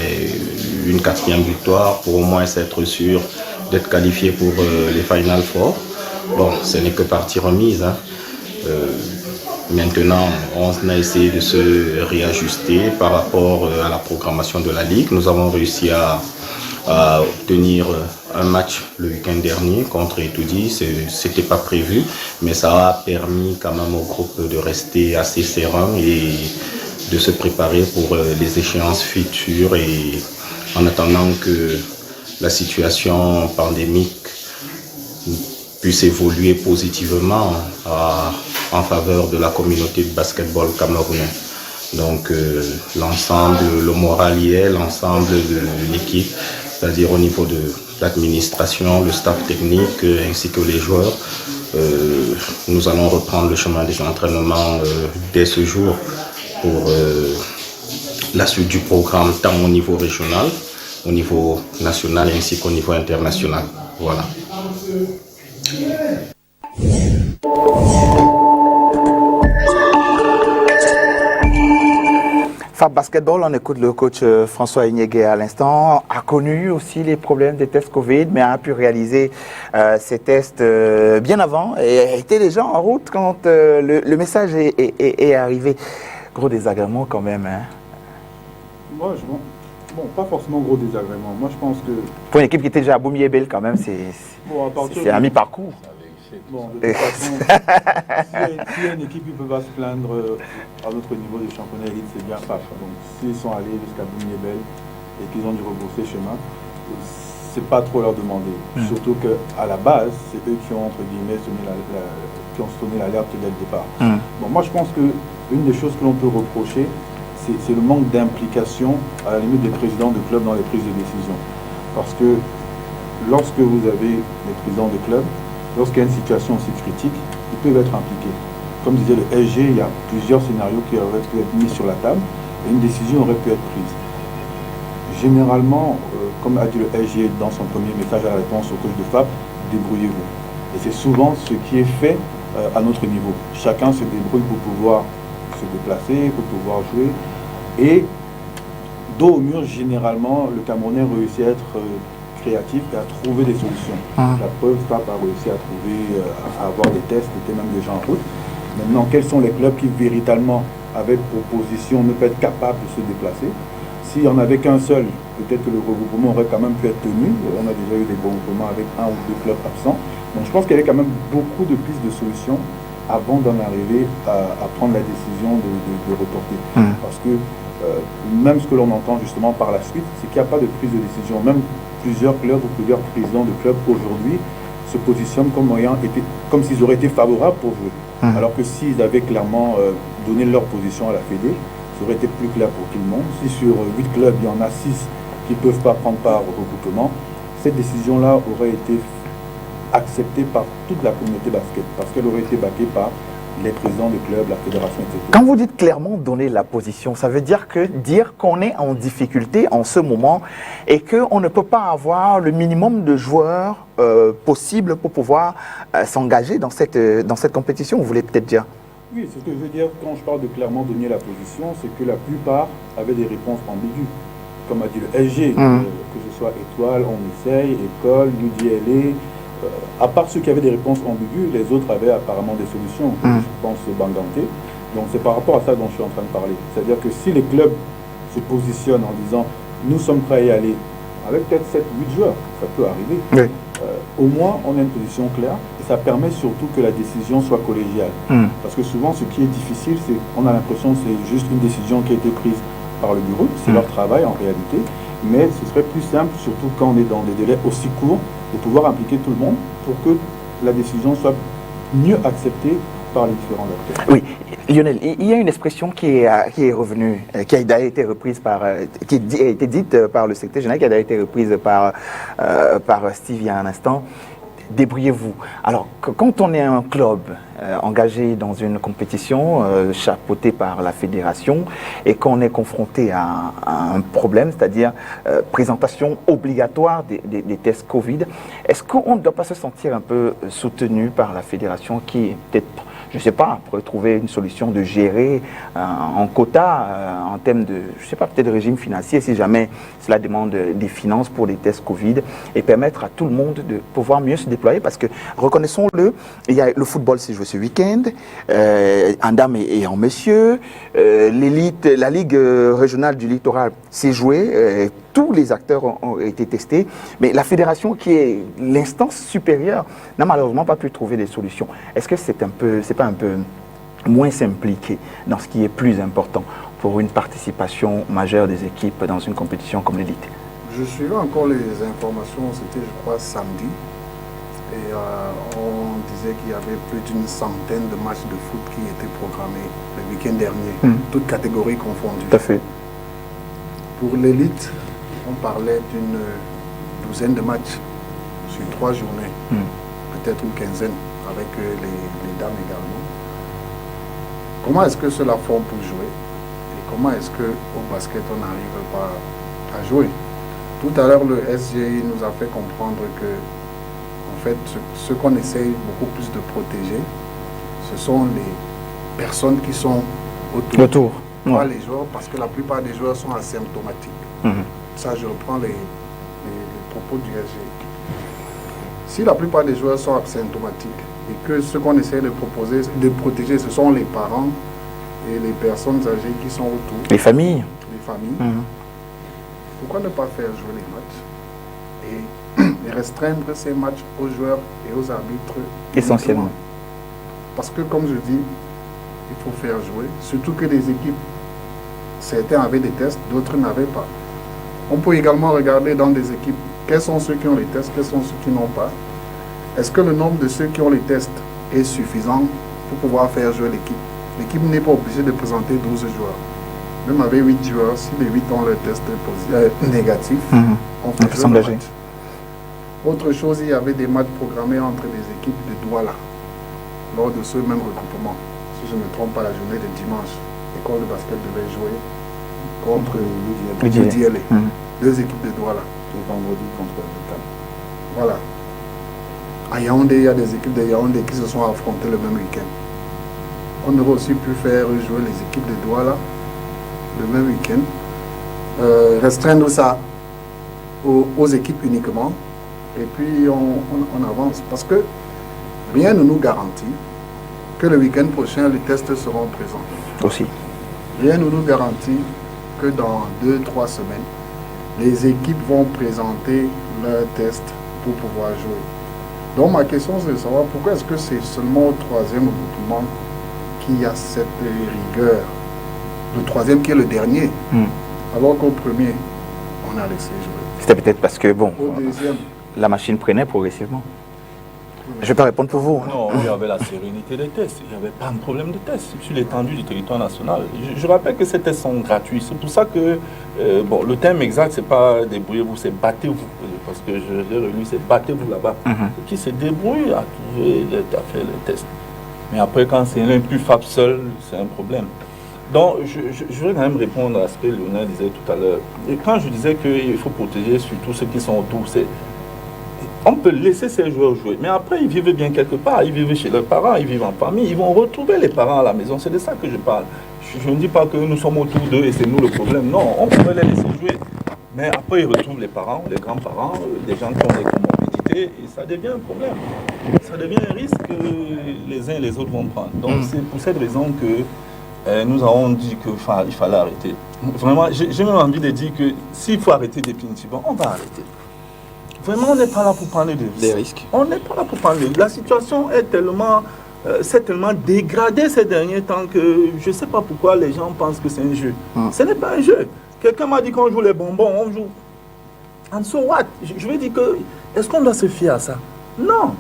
une 4e victoire pour au moins être sûr d'être qualifié pour les Final Four. Bon, ce n'est que partie remise. Maintenant, on a essayé de se réajuster par rapport à la programmation de la Ligue. Nous avons réussi à obtenir un match le week-end dernier contre Etoudi. Ce n'était pas prévu, mais ça a permis quand même au groupe de rester assez serein et de se préparer pour les échéances futures et en attendant que la situation pandémique puisse évoluer positivement en faveur de la communauté de basketball camerounais. Donc l'ensemble, le moral y est, l'ensemble de l'équipe, c'est-à-dire au niveau de l'administration, le staff technique ainsi que les joueurs. Nous allons reprendre le chemin des entraînements dès ce jour pour la suite du programme tant au niveau régional, au niveau national ainsi qu'au niveau international. Voilà. FAP Basketball, on écoute le coach François Inigué à l'instant, a connu aussi les problèmes des tests Covid, mais a pu réaliser ces tests bien avant et était déjà en route quand le message est arrivé. Gros désagrément quand même. Hein. Moi, bon, pas forcément gros désagrément. Moi, je pense que... Pour une équipe qui était déjà à Boumier-Bel quand même, c'est un mi-parcours. Bon, de toute façon, s'il y a une équipe qui ne peut pas se plaindre à notre niveau de championnat élite, c'est bien FAP. Donc, s'ils sont allés jusqu'à Boumier-Bel, et qu'ils ont dû rebrousser chemin, c'est pas trop leur demander. Surtout qu'à la base, c'est eux qui ont, entre guillemets, sonné l'alerte dès le départ. Bon, moi, je pense qu'une des choses que l'on peut reprocher, c'est le manque d'implication, à la limite, des présidents de club dans les prises de décision. Parce que lorsque vous avez les présidents de club, lorsqu'il y a une situation aussi critique, ils peuvent être impliqués. Comme disait le SG, il y a plusieurs scénarios qui auraient pu être mis sur la table et une décision aurait pu être prise. Généralement, comme a dit le SG dans son premier message à la réponse au coach de FAP, débrouillez-vous. Et c'est souvent ce qui est fait à notre niveau. Chacun se débrouille pour pouvoir se déplacer, pour pouvoir jouer. Et dos au mur, généralement, le Camerounais réussit à être créatif et à trouver des solutions. La preuve, FAP a réussi à trouver, à avoir des tests, était même déjà en route. Maintenant, quels sont les clubs qui véritablement, avec proposition, ne peuvent être capables de se déplacer? S'il n'y en avait qu'un seul, peut-être que le regroupement aurait quand même pu être tenu. On a déjà eu des regroupements avec un ou deux clubs absents. Donc je pense qu'il y avait quand même beaucoup de pistes de solutions avant d'en arriver à prendre la décision de reporter. Parce que même ce que l'on entend justement par la suite, c'est qu'il n'y a pas de prise de décision. Même plusieurs clubs ou plusieurs présidents de clubs aujourd'hui se positionnent comme s'ils auraient été favorables pour jouer. Alors que s'ils avaient clairement donné leur position à la Fédé, ça aurait été plus clair pour tout le monde. Si sur 8 clubs, il y en a 6 qui ne peuvent pas prendre part au regroupement, cette décision-là aurait été acceptée par toute la communauté basket, parce qu'elle aurait été baquée par les présidents de clubs, la fédération, etc. Quand vous dites clairement donner la position, ça veut dire qu'on est en difficulté en ce moment et qu'on ne peut pas avoir le minimum de joueurs possible pour pouvoir s'engager dans cette compétition, vous voulez peut-être dire? Oui, c'est ce que je veux dire quand je parle de clairement donner la position, c'est que la plupart avaient des réponses ambiguës. Comme a dit le SG, que ce soit Étoile, On Essaye, École, UDLA, à part ceux qui avaient des réponses ambiguës, les autres avaient apparemment des solutions, je pense Banganté. Donc c'est par rapport à ça dont je suis en train de parler. C'est-à-dire que si les clubs se positionnent en disant « nous sommes prêts à y aller », avec peut-être 7-8 joueurs, ça peut arriver. Au moins, on a une position claire et ça permet surtout que la décision soit collégiale. Parce que souvent, ce qui est difficile, c'est qu'on a l'impression que c'est juste une décision qui a été prise par le bureau, c'est leur travail en réalité, mais ce serait plus simple, surtout quand on est dans des délais aussi courts, de pouvoir impliquer tout le monde pour que la décision soit mieux acceptée par les différents acteurs. Oui, Lionel, il y a une expression qui est revenue, qui a été reprise qui a été dite par le secrétaire général, qui a été reprise par Steve il y a un instant. Débrouillez-vous. Alors, quand on est un club engagé dans une compétition chapeautée par la fédération et qu'on est confronté à un problème, c'est-à-dire présentation obligatoire des tests Covid, est-ce qu'on ne doit pas se sentir un peu soutenu par la fédération qui peut-être, je ne sais pas, pourrait trouver une solution de gérer en quota, en termes de, je ne sais pas, peut-être de régime financier, si jamais cela demande des finances pour les tests Covid, et permettre à tout le monde de pouvoir mieux se déployer, parce que, reconnaissons-le, il y a le football s'est joué ce week-end, en dames et en messieurs, l'élite, la Ligue régionale du littoral s'est jouée, tous les acteurs ont été testés, mais la fédération, qui est l'instance supérieure, n'a malheureusement pas pu trouver des solutions. Est-ce que c'est pas un peu moins s'impliquer dans ce qui est plus important pour une participation majeure des équipes dans une compétition comme l'élite? Je suivais encore les informations, c'était je crois samedi, et on disait qu'il y avait plus d'une centaine de matchs de foot qui étaient programmés le week-end dernier, toutes catégories confondues. Tout à fait. Pour l'élite, on parlait d'une douzaine de matchs sur 3 journées, peut-être une quinzaine avec les dames également. Comment est-ce que cela forme pour jouer et comment est-ce qu'au basket on n'arrive pas à jouer? Tout à l'heure, le SGI nous a fait comprendre que en fait, ce qu'on essaye beaucoup plus de protéger, ce sont les personnes qui sont autour. Pas les joueurs, parce que la plupart des joueurs sont asymptomatiques. Ça, je reprends les propos du SG. Si la plupart des joueurs sont asymptomatiques et que ce qu'on essaie de protéger, ce sont les parents et les personnes âgées qui sont autour. Les familles. Pourquoi ne pas faire jouer les matchs et restreindre ces matchs aux joueurs et aux arbitres? Essentiellement. Parce que, comme je dis, il faut faire jouer, surtout que les équipes, certains avaient des tests, d'autres n'avaient pas. On peut également regarder dans des équipes quels sont ceux qui ont les tests, quels sont ceux qui n'ont pas. Est-ce que le nombre de ceux qui ont les tests est suffisant pour pouvoir faire jouer l'équipe? L'équipe n'est pas obligée de présenter 12 joueurs. Même avec 8 joueurs, si les 8 ont le test négatif, on fait jouer le match. Autre chose, il y avait des matchs programmés entre des équipes de Douala lors de ce même regroupement. Si je ne me trompe pas, la journée de dimanche, l'école de basket devait jouer contre l'UDL. Deux équipes de Douala. Et vendredi contre le Cap. Voilà. À Yaoundé, il y a des équipes de Yaoundé qui se sont affrontées le même week-end. On aurait aussi pu faire jouer les équipes de Douala le même week-end. Restreindre ça aux équipes uniquement. Et puis on avance. Parce que rien ne nous garantit que le week-end prochain, les tests seront présents. Aussi. Rien ne nous garantit que dans 2-3 semaines, les équipes vont présenter leurs tests pour pouvoir jouer. Donc ma question c'est de savoir pourquoi est-ce que c'est seulement au troisième regroupement qu'il y a cette rigueur. Le troisième qui est le dernier, alors qu'au premier, on a laissé jouer. C'était peut-être parce que, bon, au deuxième, la machine prenait progressivement. Je ne vais pas répondre pour vous. Non, il y avait la sérénité des tests. Il n'y avait pas de problème de tests sur l'étendue du territoire national. Je rappelle que ces tests sont gratuits. C'est pour ça que, bon, le terme exact, c'est pas débrouillez-vous, c'est battez-vous. Parce que je l'ai relu, c'est battez-vous là-bas. Qui se débrouille à trouver, à faire les tests. Mais après, quand c'est l'un plus fable seul, c'est un problème. Donc, je vais quand même répondre à ce que Léonard disait tout à l'heure. Et quand je disais qu'il faut protéger surtout ceux qui sont autour, on peut laisser ces joueurs jouer, mais après ils vivent bien quelque part, ils vivent chez leurs parents, ils vivent en famille, ils vont retrouver les parents à la maison, c'est de ça que je parle. Je ne dis pas que nous sommes autour d'eux et c'est nous le problème, non, on pourrait les laisser jouer. Mais après ils retrouvent les parents, les grands-parents, des gens qui ont des comorbidités et ça devient un problème. Ça devient un risque que les uns et les autres vont prendre. Donc c'est pour cette raison que nous avons dit qu'il fallait arrêter. Vraiment, j'ai même envie de dire que s'il faut arrêter définitivement, on va arrêter. Vraiment, on n'est pas là pour parler des risques. On n'est pas là pour parler. La situation est tellement, s'est tellement dégradée ces derniers temps que je ne sais pas pourquoi les gens pensent que c'est un jeu. Ce n'est pas un jeu. Quelqu'un m'a dit qu'on joue les bonbons, on joue. And so what? Je veux dire que, est-ce qu'on doit se fier à ça? Non.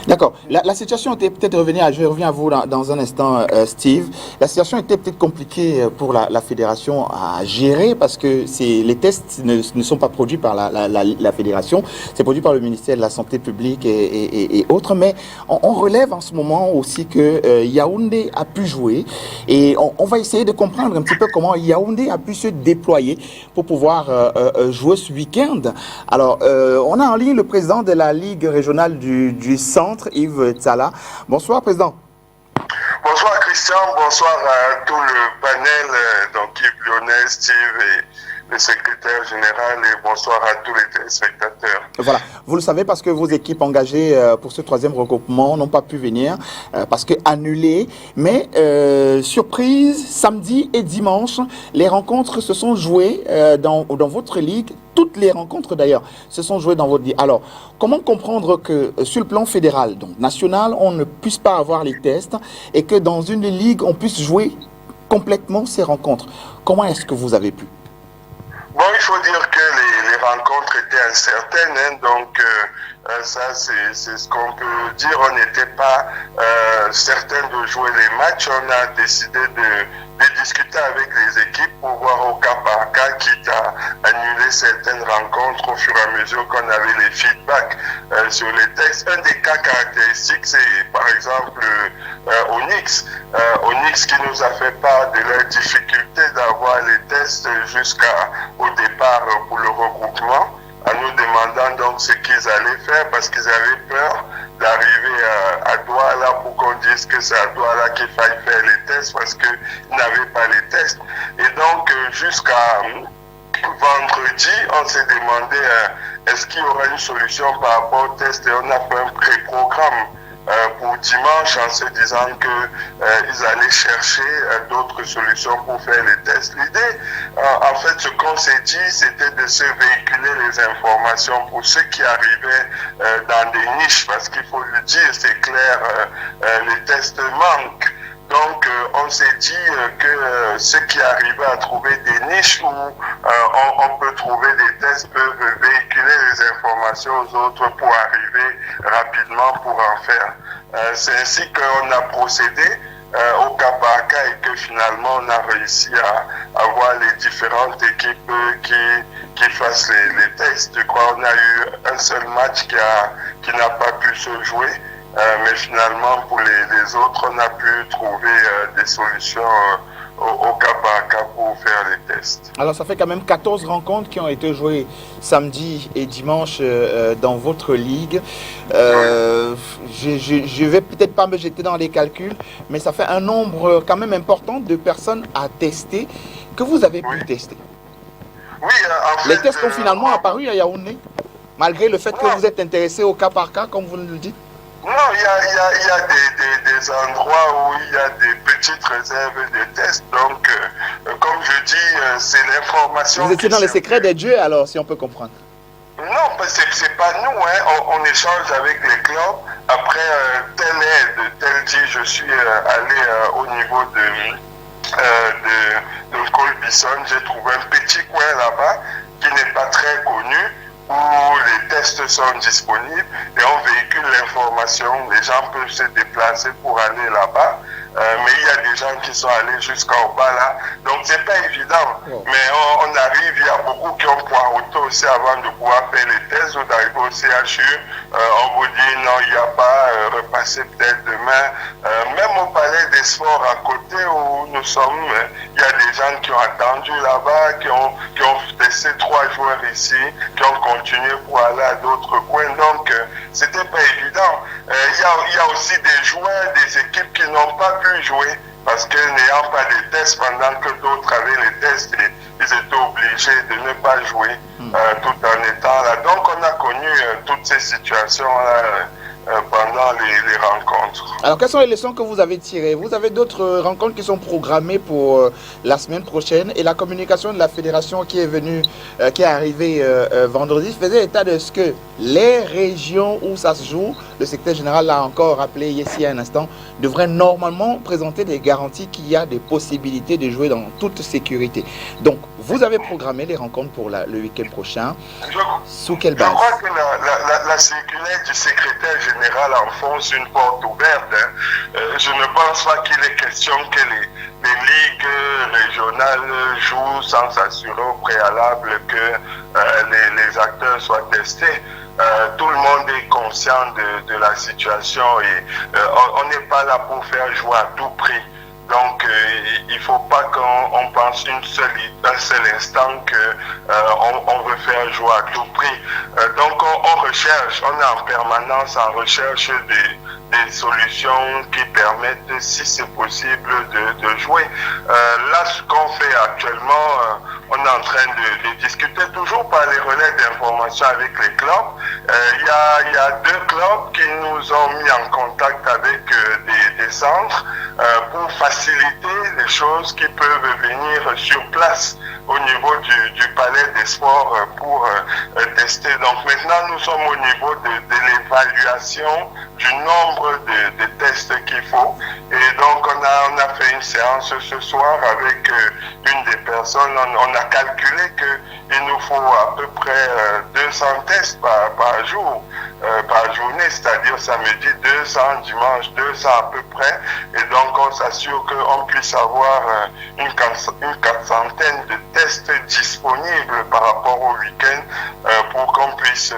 D'accord. La situation était peut-être je reviens à vous dans un instant, Steve. La situation était peut-être compliquée pour la fédération à gérer parce que les tests ne sont pas produits par la fédération, c'est produit par le ministère de la Santé publique et autres. Mais on relève en ce moment aussi que Yaoundé a pu jouer et on va essayer de comprendre un petit peu comment Yaoundé a pu se déployer pour pouvoir jouer ce week-end. Alors, on a en ligne le président de la Ligue régionale du Centre, Yves Tsala. Bonsoir, président. Bonsoir, Christian. Bonsoir à tout le panel, donc Yves Lyonnais, Steve et le secrétaire général, et bonsoir à tous les téléspectateurs. Voilà, vous le savez parce que vos équipes engagées pour ce troisième regroupement n'ont pas pu venir parce que annulées. Mais surprise, samedi et dimanche, les rencontres se sont jouées dans votre ligue. Toutes les rencontres d'ailleurs se sont jouées dans votre ligue. Alors, comment comprendre que sur le plan fédéral, donc national, on ne puisse pas avoir les tests et que dans une ligue, on puisse jouer complètement ces rencontres? Comment est-ce que vous avez pu? Bon, il faut dire que les rencontres étaient incertaines, hein, donc ça c'est ce qu'on peut dire. On n'était pas certain de jouer les matchs. On a décidé de discuter avec les équipes pour voir au cas par cas, quitte à annuler certaines rencontres au fur et à mesure qu'on avait les feedbacks sur les textes. Un des cas caractéristiques, c'est par exemple Onyx. Onyx qui nous a fait part de leur difficulté d'avoir les tests jusqu'au départ pour le regroupement, en nous demandant donc ce qu'ils allaient faire parce qu'ils avaient peur d'arriver à Douala pour qu'on dise que c'est à Douala qu'il faille faire les tests parce qu'ils n'avaient pas les tests. Et donc jusqu'à vendredi, on s'est demandé est-ce qu'il y aura une solution par rapport aux tests et on a fait un pré-programme pour dimanche en se disant qu'ils allaient chercher d'autres solutions pour faire les tests. L'idée, en fait, ce qu'on s'est dit, c'était de se véhiculer les informations pour ceux qui arrivaient dans des niches, parce qu'il faut le dire, c'est clair, les tests manquent. Donc, on s'est dit que ceux qui arrivaient à trouver des niches où on peut trouver des tests peuvent véhiculer les informations aux autres pour arriver rapidement pour en faire. C'est ainsi qu'on a procédé au cas par cas et que finalement on a réussi à avoir les différentes équipes qui fassent les tests. Je crois qu'on a eu un seul match qui n'a pas pu se jouer. Mais finalement, pour les autres, on a pu trouver des solutions au cas par cas pour faire les tests. Alors, ça fait quand même 14 rencontres qui ont été jouées samedi et dimanche dans votre ligue. Je vais peut-être pas me jeter dans les calculs, mais ça fait un nombre quand même important de personnes à tester que vous avez pu tester. Oui, en fait, les tests ont finalement apparu à Yaoundé, malgré le fait que vous êtes intéressé au cas par cas, comme vous le dites. Non, il y a des endroits où il y a des petites réserves de tests. Donc, comme je dis, c'est l'information. Vous étiez dans les secrets des dieux, alors, si on peut comprendre. Non, c'est pas nous. Hein. On échange avec les clubs. Après, tel dit, je suis allé au niveau de Colbison. J'ai trouvé un petit coin là-bas qui n'est pas très connu, où les tests sont disponibles et on véhicule l'information. Les gens peuvent se déplacer pour aller là-bas. Mais il y a des gens qui sont allés jusqu'en bas là. Donc c'est pas évident. Mais on arrive, il y a beaucoup qui ont poireauté aussi avant de pouvoir faire les tests ou d'arriver au CHU. On vous dit non, il n'y a pas, repassez peut-être demain. Même au Palais des Sports à côté où nous sommes, il y a des gens qui ont attendu là-bas, qui ont testé 3 joueurs ici, qui ont continué pour aller à d'autres coins. Donc c'était pas évident. Il y a aussi des joueurs, des équipes qui n'ont pas pu jouer parce que n'ayant pas de tests pendant que d'autres avaient les tests, ils étaient obligés de ne pas jouer tout en étant là. Donc on a connu toutes ces situations-là pendant les rencontres. Alors quelles sont les leçons que vous avez tirées? Vous avez d'autres rencontres qui sont programmées pour la semaine prochaine et la communication de la fédération qui est arrivée vendredi faisait état de ce que les régions où ça se joue, le secrétaire général l'a encore rappelé ici il y a un instant, devraient normalement présenter des garanties qu'il y a des possibilités de jouer dans toute sécurité. Donc vous avez programmé les rencontres pour le week-end prochain. Sous quelle base? Je crois que la circulaire du secrétaire général enfonce une porte ouverte. Je ne pense pas qu'il est question que les ligues régionales jouent sans s'assurer au préalable que les acteurs soient testés. Tout le monde est conscient de la situation et on n'est pas là pour faire jouer à tout prix. Donc, il ne faut pas qu'on pense un seul instant qu'on veut faire jouer à tout prix. Donc, on recherche, on est en permanence en recherche des solutions qui permettent, si c'est possible, de jouer. Là, ce qu'on fait actuellement, on est en train de discuter toujours par les relais d'information avec les clubs. Il y a 2 clubs qui nous ont mis en contact avec des centres pour faciliter les choses qui peuvent venir sur place au niveau du palais des sports pour tester. Donc maintenant, nous sommes au niveau de l'évaluation du nombre de tests qu'il faut. Et donc, on a fait une séance ce soir avec une des personnes. On a calculé qu'il nous faut à peu près 200 tests par jour, par journée, c'est-à-dire samedi 200, dimanche 200 à peu près. Et donc, on s'assure qu'on puisse avoir une quarantaine de tests disponibles par rapport au week-end pour qu'on puisse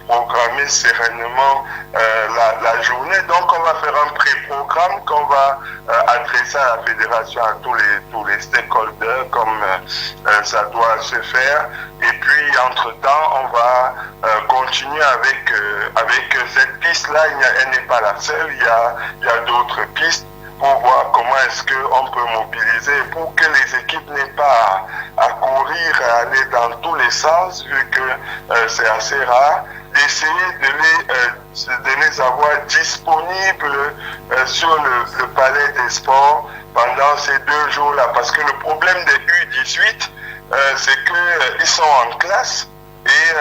programmer sereinement la journée. Donc on va faire un pré-programme qu'on va adresser à la fédération, à tous les stakeholders comme ça doit se faire. Et puis entre-temps, on va continuer avec cette piste-là. Elle n'est pas la seule, il y a d'autres pistes pour voir comment est-ce qu'on peut mobiliser pour que les équipes n'aient pas à courir, à aller dans tous les sens, vu que c'est assez rare, d'essayer de les avoir disponibles sur le palais des sports pendant ces 2 jours-là. Parce que le problème des U18, c'est qu'ils sont en classe et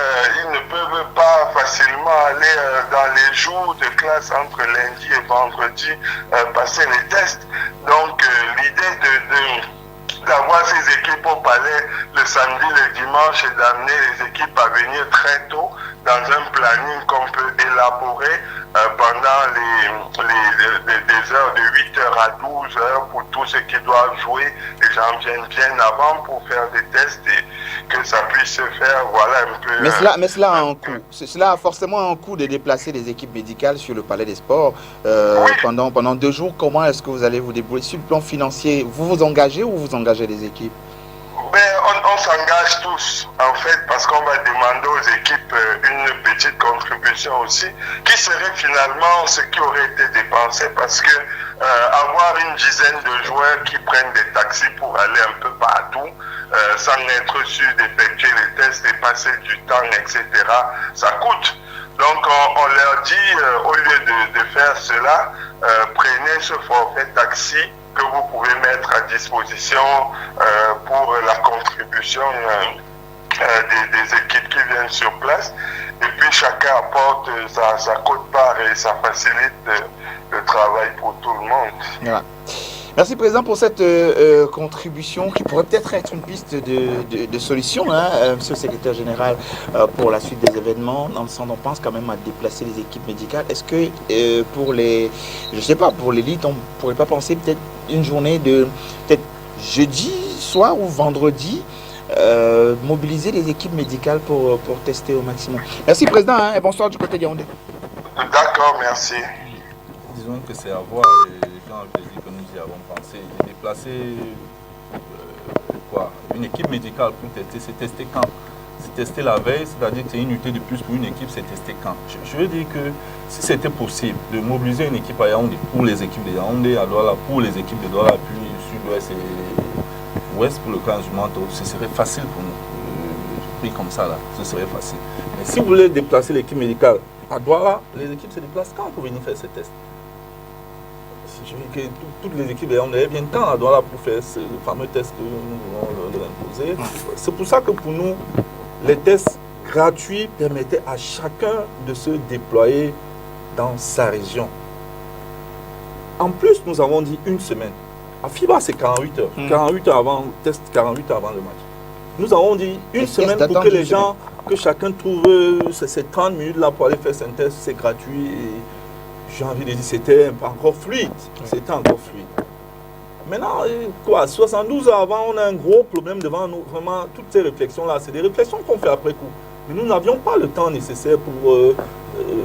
ils ne peuvent pas facilement aller dans les jours de classe entre lundi et vendredi, passer les tests. Donc l'idée d'avoir ces équipes au palais le samedi, le dimanche et d'amener les équipes à venir très tôt dans un planning qu'on peut élaborer pendant des heures de 8h à 12h pour tous ceux qui doivent jouer. Les gens viennent bien avant pour faire des tests et que ça puisse se faire, voilà un peu... Mais cela a un coût. Cela a forcément un coût de déplacer les équipes médicales sur le Palais des Sports oui. pendant 2 jours. Comment est-ce que vous allez vous débrouiller sur le plan financier? Vous vous engagez ou vous engagez les équipes? On s'engage tous, en fait, parce qu'on va demander aux équipes une petite contribution aussi, qui serait finalement ce qui aurait été dépensé, parce que avoir une dizaine de joueurs qui prennent des taxis pour aller un peu partout, sans être sûr d'effectuer les tests et passer du temps, etc., ça coûte. Donc on leur dit, au lieu de faire cela, prenez ce forfait taxi que vous pouvez mettre à disposition pour la contribution des équipes qui viennent sur place. Et puis chacun apporte sa quote-part et ça facilite le travail pour tout le monde. Voilà. Merci Président pour cette contribution qui pourrait peut-être être une piste de solution, hein, Monsieur le Secrétaire Général, pour la suite des événements, dans le sens on pense quand même à déplacer les équipes médicales. Est-ce que pour les, je sais pas, pour l'élite, on ne pourrait pas penser peut-être une journée de, peut-être jeudi soir ou vendredi, mobiliser les équipes médicales pour tester au maximum. Merci Président, hein, et bonsoir du côté de Yaoundé. D'accord, merci. Disons que c'est à voir, et les gens avaient dit que nous y avons pensé. Déplacer une équipe médicale pour tester, c'est tester quand? C'est tester la veille, c'est-à-dire que c'est une unité de plus pour une équipe, c'est tester quand? Je veux dire que si c'était possible de mobiliser une équipe à Yaoundé pour les équipes de Yaoundé, à Douala pour les équipes de Douala, puis sud-ouest et ouest pour le camp du Manteau, ce serait facile pour nous. Pris comme ça, là, ce serait facile. Mais si vous voulez déplacer l'équipe médicale à Douala, les équipes se déplacent quand pour venir faire ces tests? Je veux que toutes les équipes viennent quand à Douala pour faire ce fameux test que nous voulons leur imposer. C'est pour ça que pour nous, les tests gratuits permettaient à chacun de se déployer dans sa région. En plus, nous avons dit une semaine. À FIBA, c'est 48 heures. 48 heures avant, test 48 heures avant le match. Nous avons dit une semaine pour que les gens, que chacun trouve ces 30 minutes là pour aller faire son test, c'est gratuit. J'ai envie de dire, c'était encore fluide. C'était encore fluide. Maintenant, quoi, 72 heures avant, on a un gros problème devant nous. Vraiment, toutes ces réflexions-là, c'est des réflexions qu'on fait après coup. Mais nous n'avions pas le temps nécessaire pour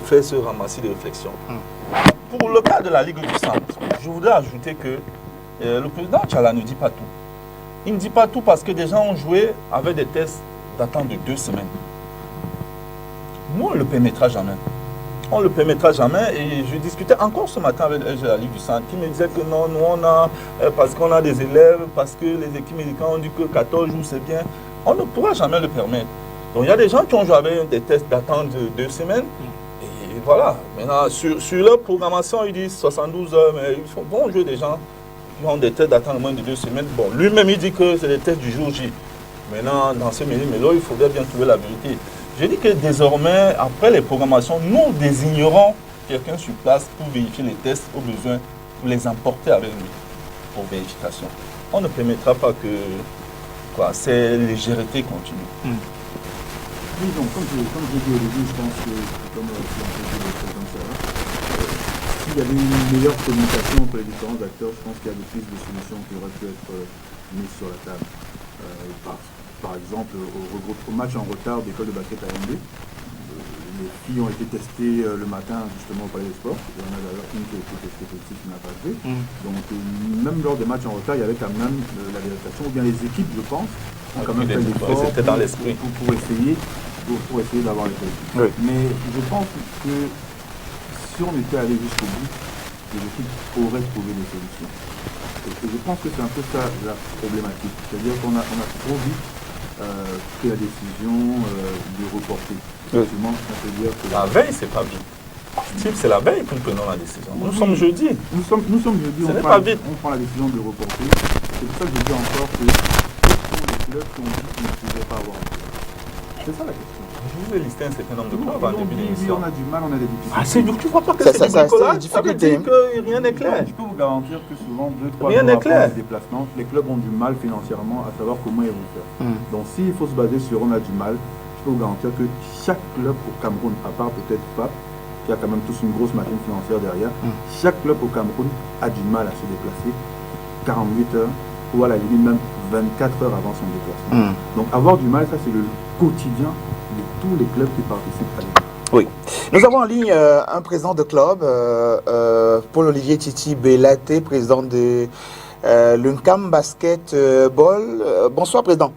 faire ce ramassis de réflexions. Pour le cas de la Ligue du Centre, je voudrais ajouter que le président Tchala ne dit pas tout. Il ne dit pas tout parce que des gens ont joué avec des tests datant de 2 semaines. Nous, on ne le permettra jamais. On ne le permettra jamais. Et je discutais encore ce matin avec la Ligue du Centre qui me disait que non, nous on a, parce qu'on a des élèves, parce que les équipes médicales ont dit que 14 jours c'est bien. On ne pourra jamais le permettre. Donc il y a des gens qui ont joué avec des tests datant de 2 semaines. Et voilà. Maintenant, sur leur programmation, ils disent 72 heures, mais ils vont jouer des gens qui ont des tests datant de moins de 2 semaines. Bon, lui-même il dit que c'est des tests du jour J. Maintenant, dans ce milieu, il faudrait bien trouver la vérité. Je dis que désormais, après les programmations, nous désignerons quelqu'un sur place pour vérifier les tests au besoin, pour les emporter avec lui pour vérification. On ne permettra pas que ces légèretés continuent. Oui, donc comme j'ai dit au début, je pense que, comme s'il y avait une meilleure communication entre les différents acteurs, je pense qu'il y a des pistes de solutions qui auraient pu être mises sur la table. Par exemple, au match en retard d'école de basket à Yaoundé, les filles ont été testées le matin justement au Palais des Sports. Il y en a d'ailleurs une qui a été testée positive qui n'a pas joué. Donc même lors des matchs en retard, il y avait quand même la vérification. Ou bien les équipes, je pense, ont quand même fait l'effort pour essayer d'avoir les tests. Oui. Mais je pense que si on était allé jusqu'au bout, les équipes auraient trouvé des solutions. Et je pense que c'est un peu ça la problématique. C'est-à-dire qu'on a trop vite pris la décision de reporter. Effectivement, on peut dire que la veille, c'est pas vite. Steve, c'est la veille que nous prenons la décision. Nous sommes jeudi. Nous sommes jeudi, on prend la décision de reporter. C'est pour ça que je dis encore que ce sont les clubs qui ont dit qu'ils ne pouvaient pas avoir. C'est ça la question. Je vous ai listé un certain nombre de clubs en début Oui, d'émission. on a du mal, on a des difficultés. Ah, c'est tu vois pas que Ça, c'est ça, du ça, c'est bricolage, des ça veut difficultés. dire que rien n'est clair. Je peux vous garantir que souvent, 2-3 Rien jours n'est avant clair. les déplacements, les clubs ont du mal financièrement à savoir comment ils vont faire. Donc s'il faut se baser sur on a du mal, je peux vous garantir que chaque club au Cameroun, à part peut-être FAP, qui a quand même tous une grosse machine financière derrière, chaque club au Cameroun a du mal à se déplacer 48 heures ou à la limite même 24 heures avant son déplacement. Donc avoir du mal, ça c'est le quotidien de tous les clubs qui participent à l'événement. Oui. Nous avons en ligne un président de club, Paul-Olivier Titi Belaté, président de l'UNCAM Basketball. Bonsoir, président.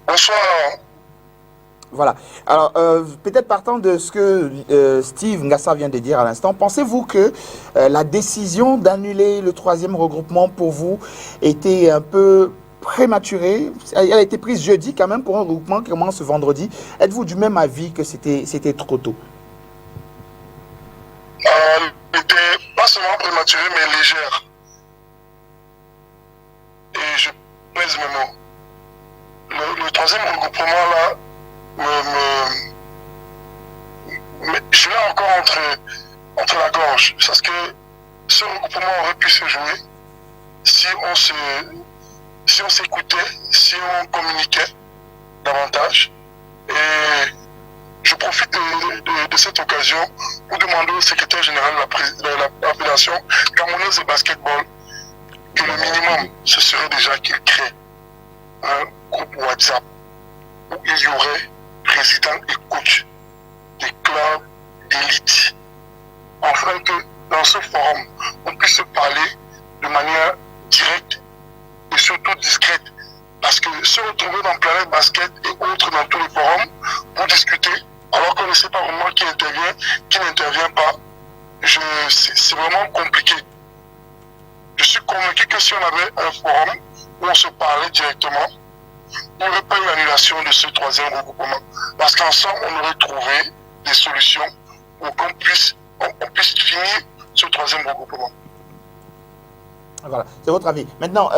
Bonsoir. Voilà. Alors, peut-être partant de ce que Steve Ngassa vient de dire à l'instant, pensez-vous que la décision d'annuler le 3e regroupement pour vous était un peu prématurée? Elle a été prise jeudi quand même pour un regroupement qui commence ce vendredi. Êtes-vous du même avis que c'était trop tôt? Elle n'était pas seulement prématurée, mais légère. Et je pèse mes mots. Le 3e regroupement là, je l'ai encore entre la gorge, parce que ce regroupement aurait pu se jouer si on s'écoutait, si on communiquait davantage. Et je profite de cette occasion pour demander au secrétaire général de la Fédération camerounaise de basketball que le minimum, ce serait déjà qu'il crée un groupe WhatsApp où il y aurait président et coach des clubs d'élite, afin que dans ce forum, on puisse se parler de manière directe et surtout discrète. Parce que se retrouver dans Planète Basket et autres dans tous les forums pour discuter, alors qu'on ne sait pas vraiment qui intervient, qui n'intervient pas, c'est vraiment compliqué. Je suis convaincu que si on avait un forum où on se parlait directement, il n'y aurait pas eu l'annulation de ce 3e regroupement. Parce qu'ensemble, on aurait trouvé des solutions pour qu'on puisse finir ce 3e regroupement. Voilà, c'est votre avis. Maintenant,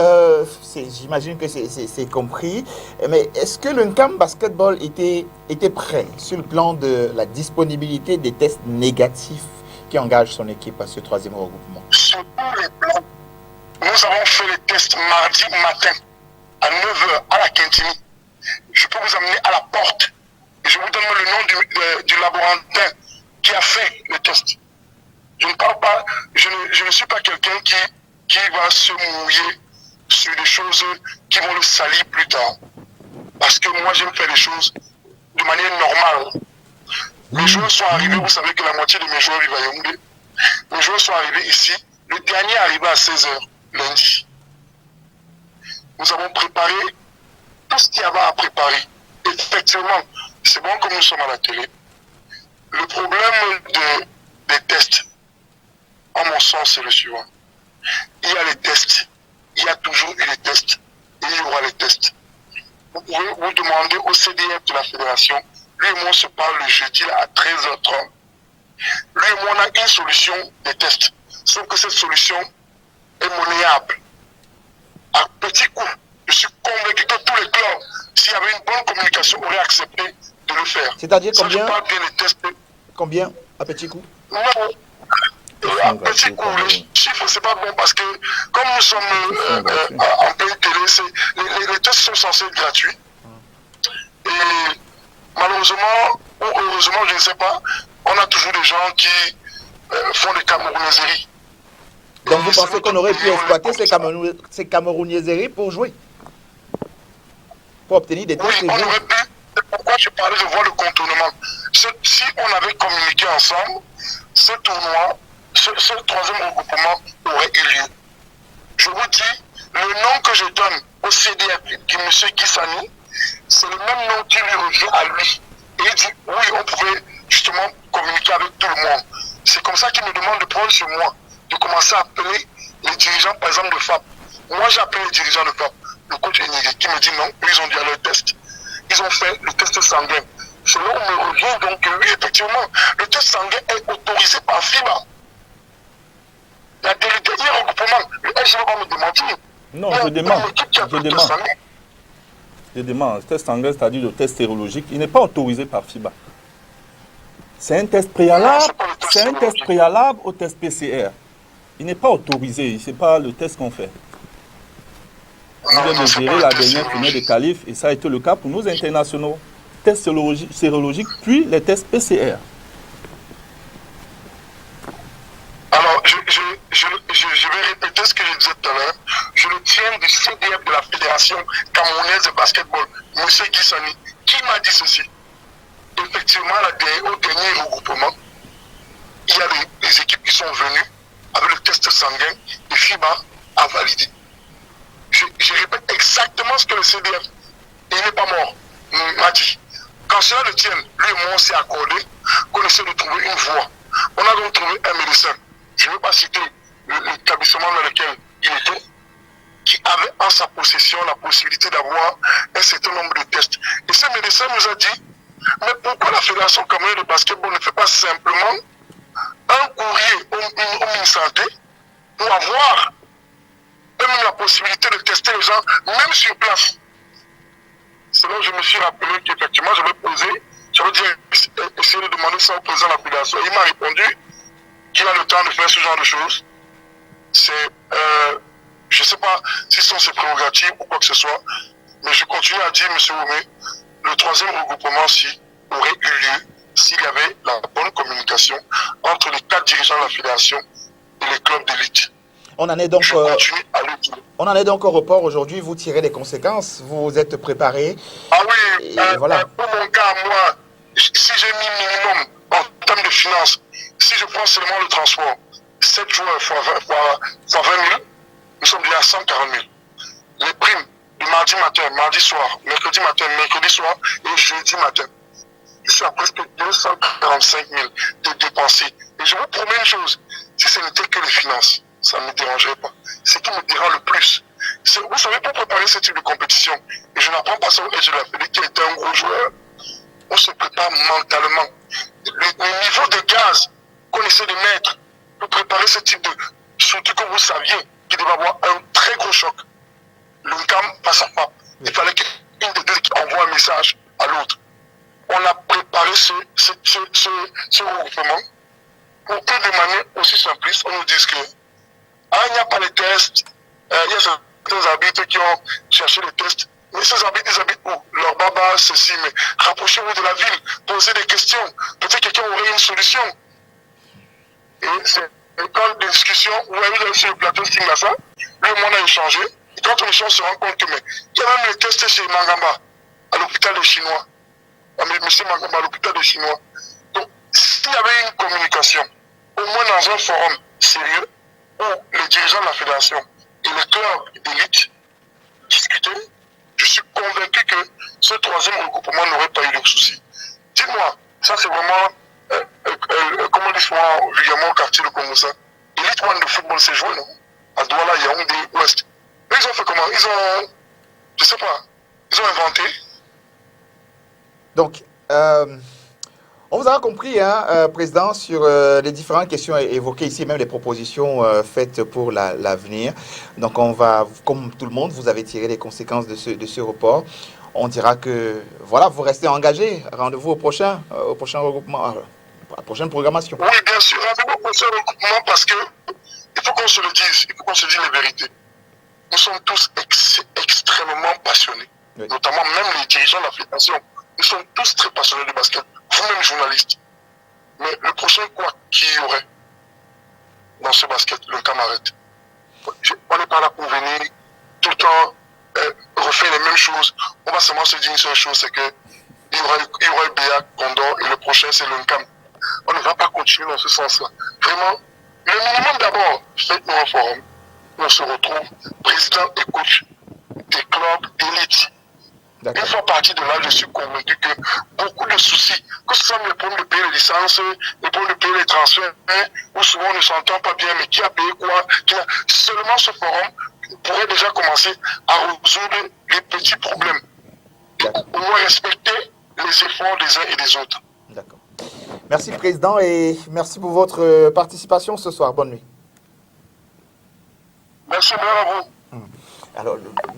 j'imagine que c'est compris, mais est-ce que l'UNCAM Basketball était prêt sur le plan de la disponibilité des tests négatifs qui engagent son équipe à ce 3e regroupement? Sur tous les plans, nous avons fait les tests mardi matin à 9h à la Quintini. Je peux vous amener à la porte et je vous donne le nom du laborantin qui a fait le test. Je ne parle pas, je ne suis pas quelqu'un qui va se mouiller sur des choses qui vont le salir plus tard. Parce que moi, j'aime faire les choses de manière normale. Les joueurs sont arrivés, vous savez que la moitié de mes joueurs vivent à Yaoundé. Les joueurs sont arrivés ici. Le dernier est arrivé à 16h, lundi. Nous avons préparé tout ce qu'il y avait à préparer. Effectivement, c'est bon que nous sommes à la télé. Le problème des tests, en mon sens, c'est le suivant. Il y a les tests, il y a toujours eu les tests, et il y aura les tests. Vous pouvez vous demander au CDF de la Fédération, lui et moi on se parle le jeudi là, à 13h30. Lui et moi on a une solution des tests, sauf que cette solution est monnayable. À petit coup, je suis convaincu que tous les clubs, s'il y avait une bonne communication, auraient accepté de le faire. C'est-à-dire combien? Ça, je parle bien des tests. Combien à petit coup? Non. À petit coup, les chiffres, c'est pas bon parce que comme nous sommes en pleine télé, les tests sont censés être gratuits. Et malheureusement, ou heureusement, je ne sais pas, on a toujours des gens qui font des camerounaiseries. Donc vous pensez qu'on aurait pu exploiter ces camerounaiseries pour jouer? Pour obtenir des tests? Oui, on aurait pu. C'est pourquoi je parlais de voir le contournement. Si on avait communiqué ensemble, ce tournoi, ce 3e regroupement aurait eu lieu. Je vous dis, le nom que je donne au CDF, qui est M. Guissani, c'est le même nom qui lui revient à lui. Et il dit, oui, on pouvait justement communiquer avec tout le monde. C'est comme ça qu'il me demande de prendre sur moi, de commencer à appeler les dirigeants, par exemple, de FAP. Moi, j'ai appelé les dirigeants de FAP, le coach Enigé, qui me dit non, eux, ils ont dit à leur test. Ils ont fait le test sanguin. C'est là où on me revient, donc oui, effectivement, le test sanguin est autorisé par FIBA. Il y a des regroupements, le SG va me démentir. Non, je demande. de demande, le test sanguin, c'est-à-dire le test sérologique, il n'est pas autorisé par FIBA. C'est un test préalable au test PCR. Il n'est pas autorisé, ce n'est pas le test qu'on fait. On vient de gérer la dernière tournée de qualif et ça a été le cas pour nos internationaux. Tests sérologiques, puis les tests PCR. Alors, je vais répéter ce que je disais tout à l'heure. Je le tiens du CDF de la Fédération camerounaise de basketball, M. Guissani, qui m'a dit ceci. Effectivement, au dernier regroupement, il y a des équipes qui sont venues avec le test sanguin et FIBA a validé. Je répète exactement ce que le CDF, il n'est pas mort, m'a dit. Quand cela le tienne, lui et moi, on s'est accordé qu'on essaie de trouver une voie. On a donc trouvé un médecin, je ne veux pas citer l'établissement dans lequel il était, qui avait en sa possession la possibilité d'avoir un certain nombre de tests. Et ce médecin nous a dit, mais pourquoi la Fédération camerounaise de basketball ne fait pas simplement un courrier au ministère Santé pour avoir même la possibilité de tester les gens, même sur place. C'est là que je me suis rappelé qu'effectivement, j'avais essayé de demander ça au président de la Fédération. Il m'a répondu qu'il a le temps de faire ce genre de choses. Je ne sais pas si ce sont ses prérogatives ou quoi que ce soit, mais je continue à dire, M. Oumé, le troisième regroupement-ci aurait eu lieu s'il y avait la bonne communication entre les 4 dirigeants de la Fédération et les clubs d'élite. On en est donc au report aujourd'hui. Vous tirez les conséquences. Vous êtes préparé. Ah oui, voilà. Pour mon cas, moi, si j'ai mis minimum en termes de finances, si je prends seulement le transport, 7 joueurs fois 20 000, nous sommes déjà à 140 000. Les primes du mardi matin, mardi soir, mercredi matin, mercredi soir et jeudi matin. Je suis à presque 245 000 de dépensés. Et je vous promets une chose, si ce n'était que les finances, ça ne me dérangerait pas. Ce qui me dérange le plus, c'est, vous savez, pour préparer ce type de compétition, et je n'apprends pas ça au Edge de la Fédé qui était un gros joueur, on se prépare mentalement. Le niveau de gaz qu'on essaie de mettre pour préparer ce type de... Surtout que vous saviez qu'il devait avoir un très gros choc. L'UNCAM passe à pas. Il fallait qu'une des deux équipes envoie un message à l'autre. On a préparé ce regroupement pour que de manière aussi simpliste, on nous dise que il n'y a pas les tests, il y a certains arbitres qui ont cherché les tests, mais ces arbitres, ils habitent où? Leur baba, ceci, mais rapprochez-vous de la ville, posez des questions, peut-être quelqu'un aurait une solution. Et c'est quand des discussions, où il y a sur le plateau Singasa, lui et moi on a échangé, et quand on échange, on se rend compte que, mais il y a même les tests chez Mangamba, à l'hôpital des Chinois. Monsieur Mangamba, à l'hôpital des Chinois. Donc, s'il y avait une communication, au moins dans un forum sérieux, où les dirigeants de la fédération et les clubs d'élite discutaient, je suis convaincu que ce troisième regroupement n'aurait pas eu de soucis. Dites-moi, ça c'est vraiment, comment on dit souvent vulgairement au quartier de Congo, ça, Elite One de football s'est joué, non? À Douala, Yaoundé, Ouest. Mais ils ont fait comment? Ils ont, je sais pas, ils ont inventé. Donc, on vous a compris, hein, Président, sur les différentes questions évoquées ici, même les propositions faites pour l'avenir. Donc, on va, comme tout le monde, vous avez tiré les conséquences de ce report. On dira que, voilà, vous restez engagés. Rendez-vous au prochain regroupement, à la prochaine programmation. Oui, bien sûr, rendez-vous au prochain regroupement parce que il faut qu'on se le dise, il faut qu'on se dise les vérités. Nous sommes tous extrêmement passionnés, oui. Notamment même les dirigeants de la fédération. Nous sommes tous très passionnés de basket, vous-même journalistes. Mais le prochain quoi qu'il y aurait dans ce basket, le camarade. On n'est pas là pour venir tout le temps refaire les mêmes choses. On va seulement se dire une seule chose, c'est que il y aura le BA Condor et le prochain c'est l'UNCAM. On ne va pas continuer dans ce sens-là. Vraiment, le minimum d'abord, faites-nous un forum où on se retrouve, président et coach des clubs d'élite. Une fois parti de là, je suis convaincu que beaucoup de soucis, que ce soit les problèmes de payer les licences, les problèmes de payer les transferts, où souvent on ne s'entend pas bien, mais qui a payé quoi, seulement ce forum pourrait déjà commencer à résoudre les petits problèmes. Et au moins respecter les efforts des uns et des autres. D'accord. Merci, Président, et merci pour votre participation ce soir. Bonne nuit. Merci bien à vous. Alors,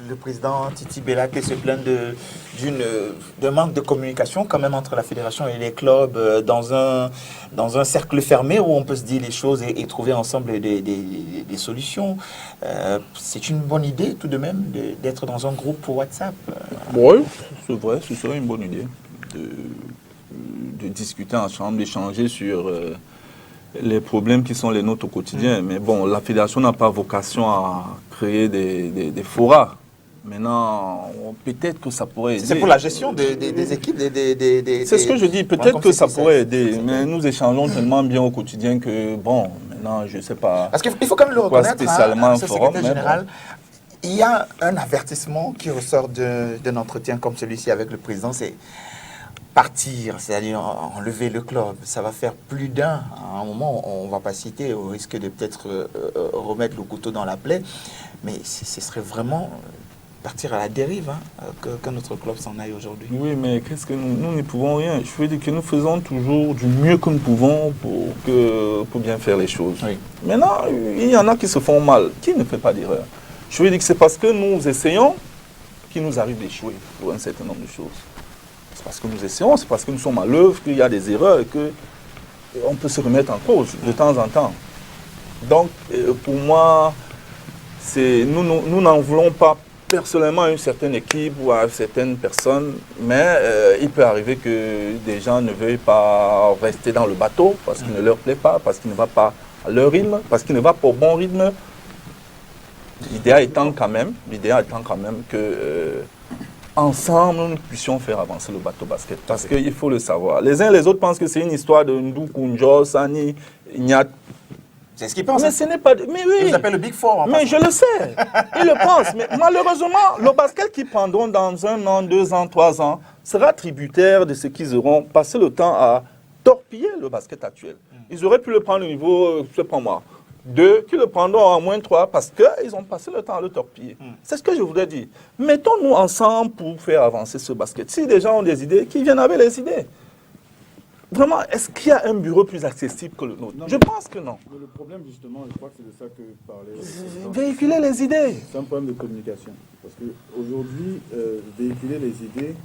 le président Titi Belaké se plaint d'un manque de communication quand même entre la fédération et les clubs dans un cercle fermé où on peut se dire les choses et trouver ensemble des solutions. C'est une bonne idée tout de même d'être dans un groupe WhatsApp. Oui, c'est vrai, ce serait une bonne idée de discuter ensemble, d'échanger sur les problèmes qui sont les nôtres au quotidien. Mais bon, la fédération n'a pas vocation à créer des forats. Maintenant, peut-être que ça pourrait aider. C'est pour la gestion des équipes, c'est ce que je dis, peut-être que ça pourrait aider. Mais nous échangeons tellement bien au quotidien que, bon, maintenant, je ne sais pas. Parce qu'il faut quand même le reconnaître, spécialement un forum, secrétaire général, il y a un avertissement qui ressort d'un entretien comme celui-ci avec le président, c'est partir, c'est-à-dire enlever le club. Ça va faire plus d'un. À un moment, on ne va pas citer, au risque de peut-être remettre le couteau dans la plaie, mais ce serait vraiment partir à la dérive que notre club s'en aille aujourd'hui. Oui, mais qu'est-ce que nous n'y pouvons rien. Je veux dire que nous faisons toujours du mieux que nous pouvons pour bien faire les choses. Oui. Maintenant, il y en a qui se font mal. Qui ne fait pas d'erreur? Je veux dire que c'est parce que nous essayons qu'il nous arrive d'échouer pour un certain nombre de choses. C'est parce que nous essayons, c'est parce que nous sommes à l'œuvre qu'il y a des erreurs et qu'on peut se remettre en cause de temps en temps. Donc, pour moi, nous n'en voulons pas personnellement à une certaine équipe ou à certaines personnes, mais il peut arriver que des gens ne veuillent pas rester dans le bateau parce qu'il ne leur plaît pas, parce qu'il ne va pas à leur rythme, parce qu'il ne va pas au bon rythme. L'idéal étant quand même que ensemble, nous puissions faire avancer le bateau basket. Parce qu'il faut le savoir. Les uns et les autres pensent que c'est une histoire de Ndoukounjo, Sani, Ignat. C'est ce qu'ils pensent. Mais ce n'est pas... Mais oui. Ils appellent le Big Four. Mais je le sais. Ils le pensent. Mais malheureusement, le basket qu'ils prendront dans 1 an, 2 ans, 3 ans sera tributaire de ce qu'ils auront passé le temps à torpiller le basket actuel. Ils auraient pu le prendre au niveau, je ne sais pas moi, 2, qui le prendront en moins 3 parce qu'ils ont passé le temps à le torpiller. C'est ce que je voudrais dire. Mettons-nous ensemble pour faire avancer ce basket. Si des gens ont des idées, qu'ils viennent avec les idées. Vraiment, est-ce qu'il y a un bureau plus accessible que le nôtre? Je pense que non. Mais le problème, justement, je crois que c'est de ça que parlait... Véhiculer les idées. C'est un problème de communication. Parce qu'aujourd'hui, véhiculer les idées,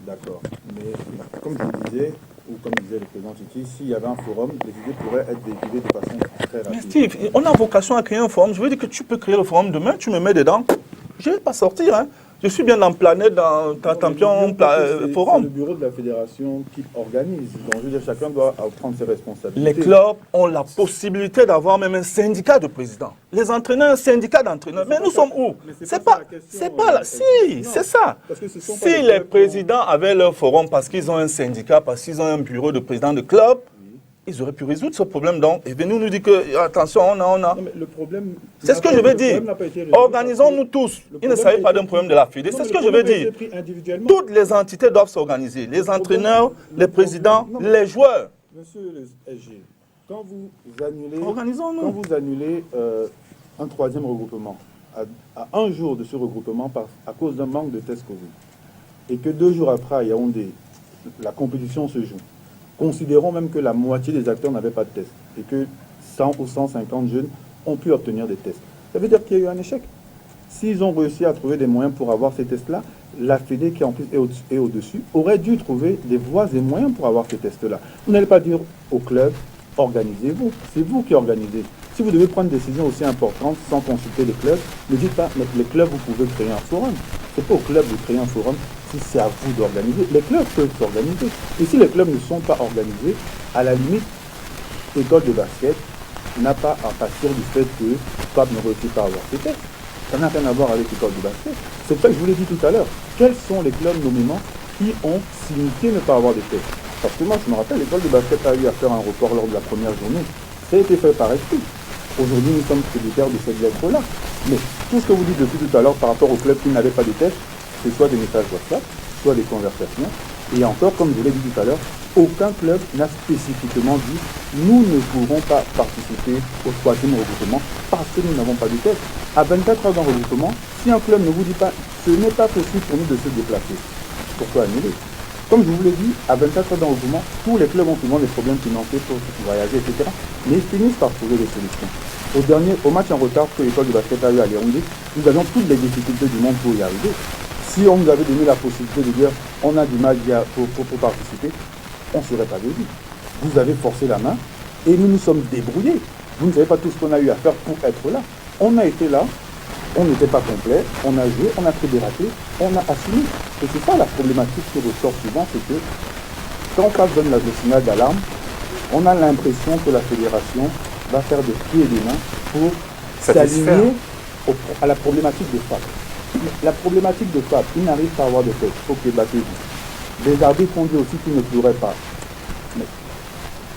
d'accord. Mais comme je disais, ou comme disait le président Titi, s'il y avait un forum, les idées pourraient être véhiculées de façon très rapide. Mais Steve, on a vocation à créer un forum. Je veux dire que tu peux créer le forum demain, tu me mets dedans. Je ne vais pas sortir. Hein. Je suis bien dans Planète, dans Tampion Forum. C'est le bureau de la fédération qui organise. Donc, je veux dire, chacun doit prendre ses responsabilités. Les clubs ont la possibilité d'avoir même un syndicat de présidents. Les entraîneurs, un syndicat d'entraîneurs. Mais nous sommes où? C'est pas là. Si, c'est ça. Si les présidents avaient leur forum parce qu'ils ont un syndicat, parce qu'ils ont un bureau de présidents de club, ils auraient pu résoudre ce problème. Donc, et venir nous dire que, attention, on a. Non, mais le problème... C'est ce que je veux dire. Organisons-nous tous. Il ne s'agit pas d'un problème de la Fédé. C'est ce que je veux dire. Toutes les entités doivent s'organiser. Les entraîneurs, les présidents, les joueurs. Monsieur le SG, quand vous annulez un 3e regroupement, à un jour de ce regroupement à cause d'un manque de tests Covid, et que 2 jours après, à Yaoundé, la compétition se joue, considérons même que la moitié des acteurs n'avaient pas de test et que 100 ou 150 jeunes ont pu obtenir des tests. Ça veut dire qu'il y a eu un échec. S'ils ont réussi à trouver des moyens pour avoir ces tests-là, la Fédé, qui en plus est au-dessus, aurait dû trouver des voies et moyens pour avoir ces tests-là. Vous n'allez pas dire au club, organisez-vous. C'est vous qui organisez. Si vous devez prendre une décision aussi importante sans consulter les clubs, ne dites pas, mais les clubs, vous pouvez créer un forum. Ce n'est pas au club de créer un forum si c'est à vous d'organiser. Les clubs peuvent s'organiser. Et si les clubs ne sont pas organisés, à la limite, l'école de basket n'a pas à partir du fait que Pape ne réussit pas à avoir ses tests. Ça n'a rien à voir avec l'école de basket. C'est ça que je vous l'ai dit tout à l'heure. Quels sont les clubs nommément qui ont signifié ne pas avoir de tests? Parce que moi, je me rappelle, l'école de basket a eu à faire un report lors de la première journée. Ça a été fait par esprit. Aujourd'hui, nous sommes tributaires de cette lettre-là. Mais tout ce que vous dites depuis tout à l'heure par rapport aux clubs qui n'avaient pas de tests, c'est soit des messages WhatsApp, soit des conversations. Et encore, comme je l'ai dit tout à l'heure, aucun club n'a spécifiquement dit « nous ne pourrons pas participer au 3e regroupement parce que nous n'avons pas de test ». À 24 heures d'un regroupement, si un club ne vous dit pas « ce n'est pas possible pour nous de se déplacer », pourquoi annuler? Comme je vous l'ai dit, à 24 heures d'un regroupement, tous les clubs ont souvent des problèmes financiers pour voyager, etc. Mais ils finissent par trouver des solutions. Au match en retard que l'école de basket a eu à Yaoundé, nous avions toutes les difficultés du monde pour y arriver. Si on nous avait donné la possibilité de dire on a du mal pour participer, on ne serait pas venu. Vous avez forcé la main et nous nous sommes débrouillés. Vous ne savez pas tout ce qu'on a eu à faire pour être là. On a été là, on n'était pas complet, on a joué, on a fait des ratés, on a assumé. Et c'est ça la problématique qui ressort souvent, c'est que quand FAF donne le signal d'alarme, on a l'impression que la fédération va faire des pieds et des mains pour s'aligner à la problématique de FAF. La problématique de FAF, il n'arrive pas à avoir de tête. Ok, battez-vous. Les arbitres ont dit aussi qu'ils ne pourraient pas. Mais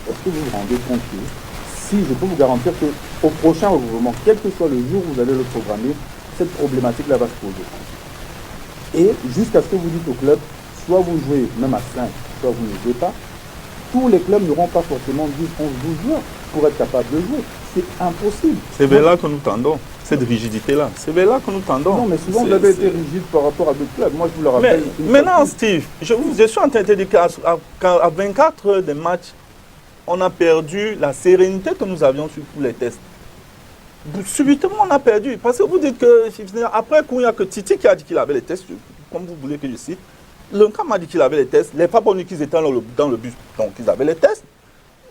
est-ce que vous vous rendez compte que si je peux vous garantir qu'au prochain regroupement, quel que soit le jour où vous allez le programmer, cette problématique-là va se poser. Et jusqu'à ce que vous dites au club, soit vous jouez même à 5, soit vous ne jouez pas, tous les clubs n'auront pas forcément 10, 11, 12 joueurs pour être capables de jouer. C'est impossible. C'est vers là que nous tendons, cette rigidité-là. C'est vers là que nous tendons. Non, mais souvent vous avez été rigide par rapport à d'autres clubs. Moi, je vous le rappelle. Mais maintenant, Steve, je suis en train de te dire qu'à 24 heures de match, on a perdu la sérénité que nous avions sur tous les tests. Subitement, on a perdu. Parce que vous dites que, après qu'il n'y a que Titi qui a dit qu'il avait les tests, comme vous voulez que je cite, le cas m'a dit qu'il avait les tests, les Paponiques qu'ils étaient dans le bus, donc ils avaient les tests,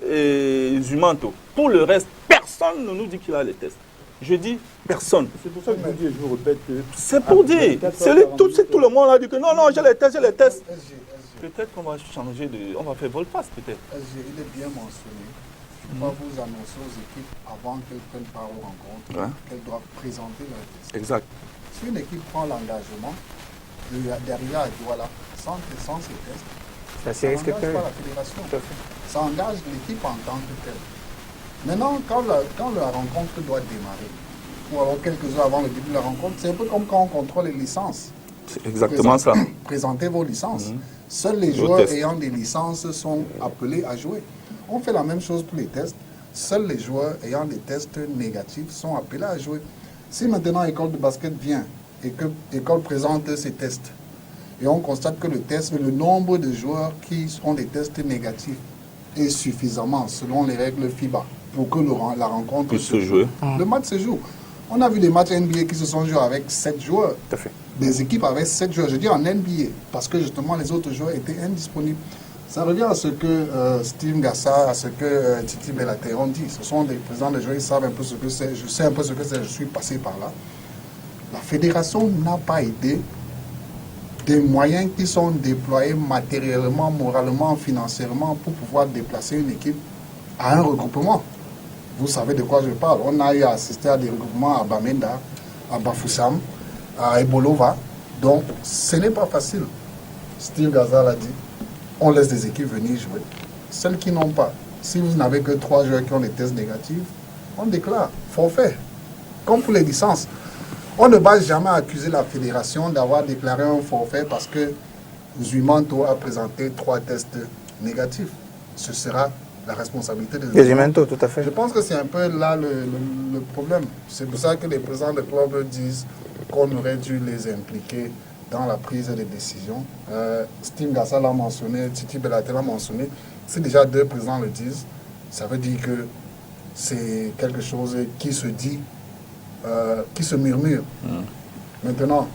et Zumanto. Pour le reste, personne ne nous dit qu'il a les tests. Je dis personne. C'est pour ça que je vous dis et je vous répète que... C'est pour dire. Tout le monde a dit que non, j'ai les tests, j'ai les tests. Peut-être qu'on va changer de... On va faire volte-face peut-être. Il est bien mentionné. Je dois vous annoncer aux équipes avant qu'elles prennent part aux rencontres qu'elles doivent présenter leurs tests. Exact. Si une équipe prend l'engagement, derrière elle doit là, sans ces tests, ça n'engage pas la fédération. Ça engage l'équipe en tant que telle. Maintenant, quand la rencontre doit démarrer, ou alors quelques heures avant le début de la rencontre, c'est un peu comme quand on contrôle les licences. C'est exactement ça. Présentez vos licences. Seuls les joueurs ayant des licences sont appelés à jouer. On fait la même chose pour les tests. Seuls les joueurs ayant des tests négatifs sont appelés à jouer. Si maintenant l'école de basket vient et que l'école présente ses tests, et on constate que le nombre de joueurs qui ont des tests négatifs est suffisamment, selon les règles FIBA, pour que la rencontre puisse se jouer. Le match se joue. On a vu des matchs NBA qui se sont joués avec 7 joueurs. Tout à fait. Des équipes avec 7 joueurs, je dis en NBA, parce que justement les autres joueurs étaient indisponibles. Ça revient à ce que Steve Gassa, à ce que Titi Bellaté ont dit. Ce sont des présidents de joueurs, ils savent un peu ce que c'est. Je sais un peu ce que c'est, je suis passé par là. La fédération n'a pas aidé des moyens qui sont déployés matériellement, moralement, financièrement pour pouvoir déplacer une équipe à un regroupement. Vous savez de quoi je parle. On a eu à assister à des regroupements à Bamenda, à Bafoussam, à Ebolova. Donc, ce n'est pas facile. Steve Gaza l'a dit. On laisse des équipes venir jouer. Celles qui n'ont pas. Si vous n'avez que 3 joueurs qui ont des tests négatifs, on déclare forfait. Comme pour les licences. On ne va jamais accuser la fédération d'avoir déclaré un forfait parce que Zumanto a présenté 3 tests négatifs. Ce sera la responsabilité des Zumanto, tout à fait. Je pense que c'est un peu là le problème. C'est pour ça que les présidents de clubs disent qu'on aurait dû les impliquer dans la prise des décisions. Steve Gassa l'a mentionné, Titi Bellaté l'a mentionné. Si déjà 2 présidents le disent, ça veut dire que c'est quelque chose qui se dit, qui se murmure. Maintenant,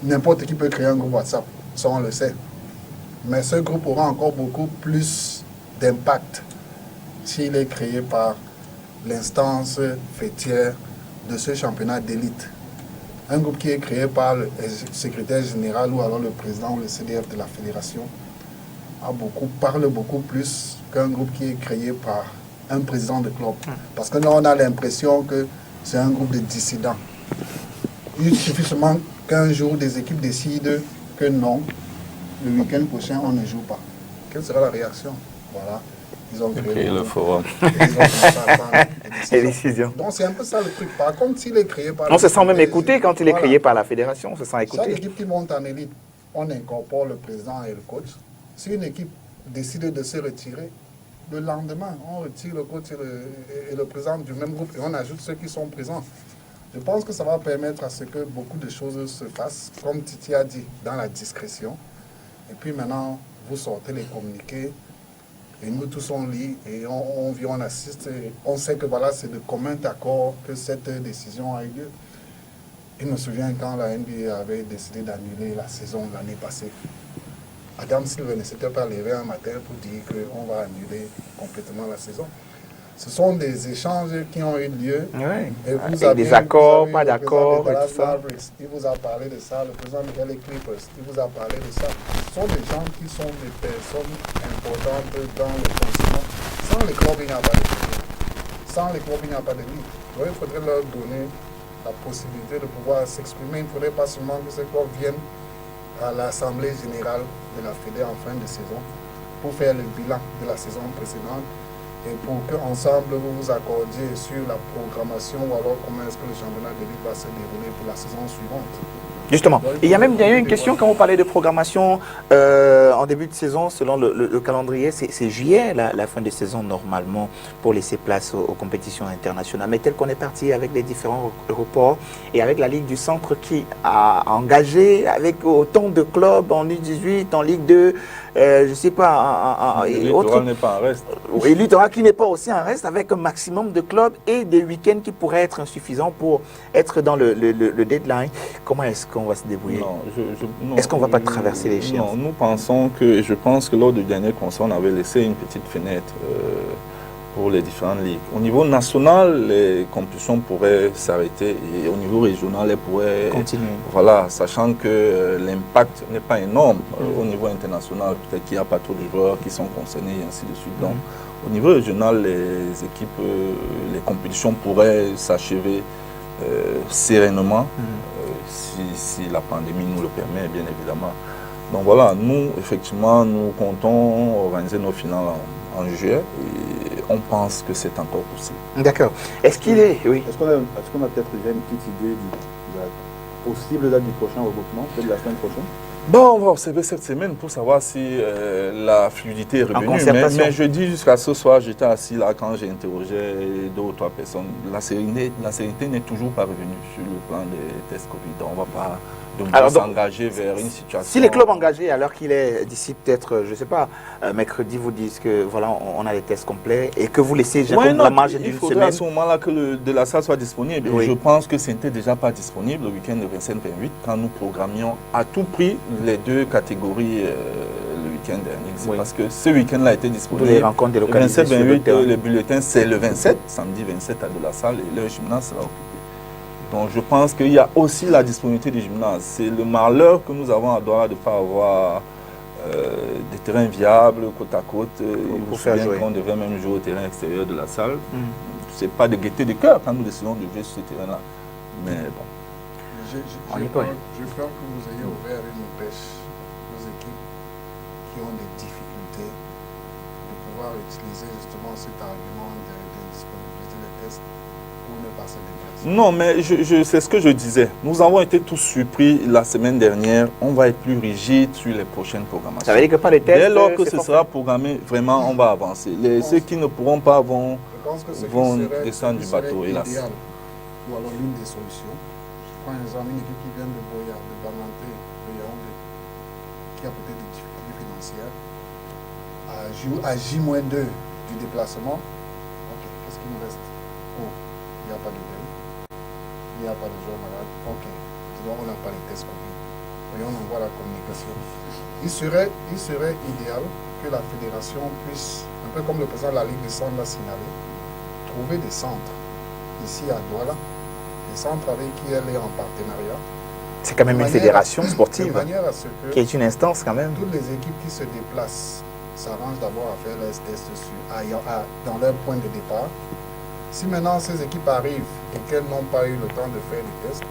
n'importe qui peut créer un groupe WhatsApp, ça on le sait. Mais ce groupe aura encore beaucoup plus d'impact s'il est créé par l'instance fêtière de ce championnat d'élite. Un groupe qui est créé par le secrétaire général ou alors le président ou le CDF de la fédération parle beaucoup plus qu'un groupe qui est créé par un président de club. Parce que là, on a l'impression que c'est un groupe de dissidents. Il suffit seulement qu'un jour, des équipes décident que non, le week-end prochain, on ne joue pas. Quelle sera la réaction? Voilà. Ils ont créé le forum. Et décisions. Donc c'est un peu ça le truc. Par contre, s'il est créé par... On se sent même écouté quand il est créé par la fédération. On se sent écouté. Chaque équipe qui monte en élite, on incorpore le président et le coach. Si une équipe décide de se retirer, le lendemain, on retire le coach et le président du même groupe et on ajoute ceux qui sont présents. Je pense que ça va permettre à ce que beaucoup de choses se fassent, comme Titi a dit, dans la discrétion. Et puis maintenant, vous sortez les communiqués. Et nous tous on lit et on vient, on assiste. Et on sait que voilà, c'est de commun accord que cette décision a eu lieu. Je me souviens quand la NBA avait décidé d'annuler la saison de l'année passée. Adam Silver ne s'était pas levé un matin pour dire qu'on va annuler complètement la saison. Ce sont des échanges qui ont eu lieu. Oui. Et vous avez des accords, pas d'accord, et tout ça. Il vous a parlé de ça, le président de les Clippers, il vous a parlé de ça. Ce sont des gens qui sont des personnes importantes dans le continent. Sans les clubs, il n'y a pas de vie. Sans les clubs, il n'y a pas de vie. Donc, il faudrait leur donner la possibilité de pouvoir s'exprimer. Il ne faudrait pas seulement que ces clubs viennent à l'Assemblée générale de la Fédé en fin de saison pour faire le bilan de la saison précédente et pour qu'ensemble vous vous accordiez sur la programmation ou alors comment est-ce que le championnat de Ligue va se dérouler pour la saison suivante. Justement, il y a même une question quand vous parlez de programmation en début de saison, selon le calendrier, c'est juillet la fin de saison normalement pour laisser place aux compétitions internationales. Mais tel qu'on est parti avec les différents reports et avec la Ligue du Centre qui a engagé avec autant de clubs en Ligue 18, en Ligue 2, je ne sais pas, et autres. N'est pas en reste. Et Littoral qui n'est pas aussi en reste avec un maximum de clubs et des week-ends qui pourraient être insuffisants pour être dans le deadline. Comment est-ce qu'on va se débrouiller? Est-ce qu'on ne va pas traverser les échéances? Non, nous pensons que, je pense que lors du dernier conseil, on avait laissé une petite fenêtre pour les différentes ligues. Au niveau national, les compétitions pourraient s'arrêter et au niveau régional, elles pourraient continuer. Voilà, sachant que l'impact n'est pas énorme au niveau international. Peut-être qu'il n'y a pas trop de joueurs qui sont concernés et ainsi de suite. Donc, au niveau régional, les équipes, les compétitions pourraient s'achever sereinement si la pandémie nous le permet, bien évidemment. Donc voilà, nous, effectivement, nous comptons organiser nos finales en juillet et on pense que c'est encore possible. D'accord. Est-ce qu'il est... Oui. Est-ce qu'on a peut-être déjà une petite idée de la possible date du prochain regroupement, peut-être la semaine prochaine? Bon, on va observer cette semaine pour savoir si la fluidité est revenue. Mais je dis jusqu'à ce soir, j'étais assis là quand j'ai interrogé 2 ou 3 personnes. La sérénité n'est toujours pas revenue sur le plan des tests Covid. Donc on ne va pas s'engager vers une situation. Si les clubs engagés, alors qu'il est d'ici peut-être, je ne sais pas, mercredi, vous disent que voilà, on a les tests complets et que vous laissez la marge d'une semaine. Il faudrait à ce moment-là que de la salle soit disponible. Oui. Je pense que ce n'était déjà pas disponible le week-end de 27-28 quand nous programmions à tout prix les 2 catégories le week-end dernier. Oui. Parce que ce week-end-là était disponible. Les rencontres délocalisées. 27-28, le bulletin, c'est le 27, samedi 27 à de la salle et le gymnase sera occupé. Donc je pense qu'il y a aussi la disponibilité du gymnase. C'est le malheur que nous avons à Douala de ne pas avoir des terrains viables côte à côte. Pour faire jouer. On devait même jouer au terrain extérieur de la salle. Ce n'est pas de gaieté de cœur quand nous décidons de jouer sur ce terrain-là. Mais bon. J'ai peur que vous ayez ouvert une pêche aux équipes qui ont des difficultés de pouvoir utiliser justement cet argument de disponibilité des tests pour ne pas se déplacer. Non, mais c'est ce que je disais. Nous avons été tous surpris la semaine dernière. On va être plus rigide sur les prochaines programmations. Ça veut dire que pas les tests. Dès lors que ce sera programmé, vraiment, on va avancer. Ceux qui ne pourront pas vont descendre du bateau, hélas. Ou alors l'une des solutions. Je prends un exemple, une équipe qui vient de Boya, de Bamanté, de Yaoundé, qui a peut-être des difficultés financières, à J-2 du déplacement. Ok, qu'est-ce qu'il nous reste? Oh, il n'y a pas de deuil, il n'y a pas de joueurs malades. Ok, donc on n'a pas les tests Covid. Et on envoie la communication. Il serait idéal que la fédération puisse, un peu comme le président de la Ligue des Centres l'a signalé, trouver des centres ici à Douala, des centres avec qui elle est en partenariat. C'est quand même une fédération sportive qui est une instance quand même. Toutes les équipes qui se déplacent s'arrangent d'abord à faire leurs tests dans leur point de départ. Si maintenant ces équipes arrivent et qu'elles n'ont pas eu le temps de faire les tests,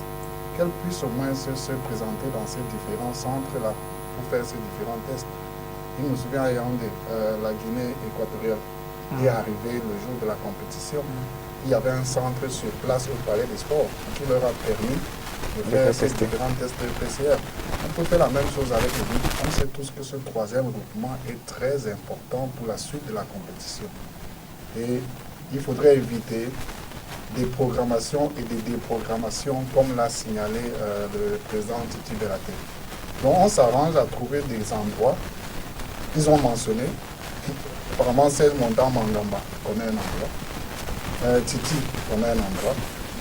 qu'elles puissent au moins se présenter dans ces différents centres-là pour faire ces différents tests. Je me souviens à Yaoundé, la Guinée équatoriale est arrivée le jour de la compétition. Il y avait un centre sur place au Palais des Sports qui leur a permis de faire ces différents tests PCR. On peut faire la même chose avec le but. On sait tous que ce 3e regroupement est très important pour la suite de la compétition. Et il faudrait éviter des programmations et des déprogrammations comme l'a signalé le président Titi Berraté. Donc on s'arrange à trouver des endroits, ils ont mentionné Apparemment, c'est Montant Mangamba, connaît un endroit. Titi connaît un endroit.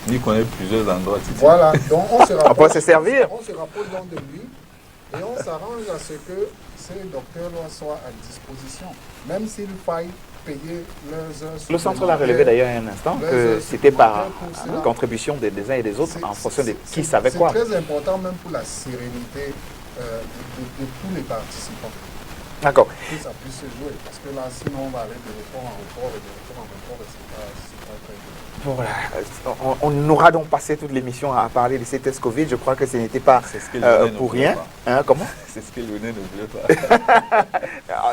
Il connaît plusieurs endroits, Titi. Voilà, donc on se rapproche. On peut se servir. On se rapproche donc de lui et on s'arrange à ce que ces docteurs soient à disposition, même s'il faille payer leurs heures. Le centre l'a relevé d'ailleurs un instant que c'était par contribution des uns et des autres en fonction de qui savait quoi. C'est très important même pour la sérénité de tous les participants. D'accord. Que ça puisse se jouer, parce que là, sinon on va aller de report en report et de report en report et c'est pas très bien. Voilà. On aura donc passé toute l'émission à parler de ces tests Covid. Je crois que ce n'était pas pour rien. Hein, comment? C'est ce que Lionel ne voulait pas.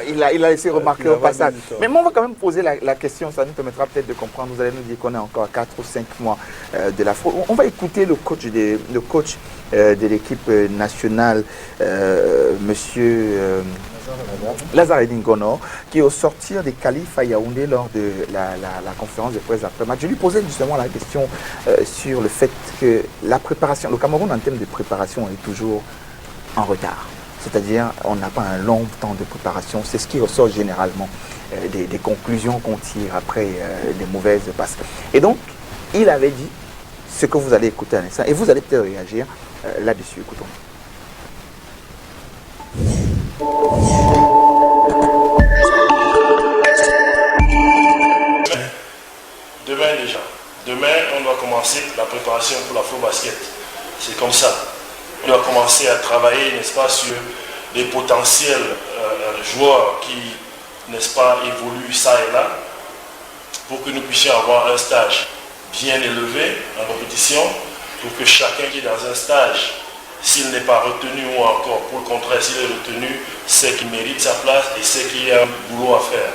il a laissé remarquer au passage. Mais moi, on va quand même poser la question. Ça nous permettra peut-être de comprendre. Vous allez nous dire qu'on est encore à 4 ou 5 mois de la fraude. On va écouter le coach de l'équipe nationale, monsieur Lazare Dingono, qui au sortir des qualifs à Yaoundé lors de la conférence de presse après-match, je lui posais justement la question sur le fait que la préparation, le Cameroun en termes de préparation est toujours en retard. C'est-à-dire on n'a pas un long temps de préparation. C'est ce qui ressort généralement des conclusions qu'on tire après des mauvaises passes. Et donc, il avait dit ce que vous allez écouter à l'instant, et vous allez peut-être réagir là-dessus. Écoutons. Demain déjà. Demain, on doit commencer la préparation pour la FloBasket. C'est comme ça. On doit commencer à travailler, n'est-ce pas, sur les potentiels joueurs qui, n'est-ce pas, évoluent ça et là, pour que nous puissions avoir un stage bien élevé en compétition, pour que chacun qui est dans un stage, s'il n'est pas retenu ou encore, pour le contraire, s'il est retenu, c'est qu'il mérite sa place et c'est qu'il y a un boulot à faire.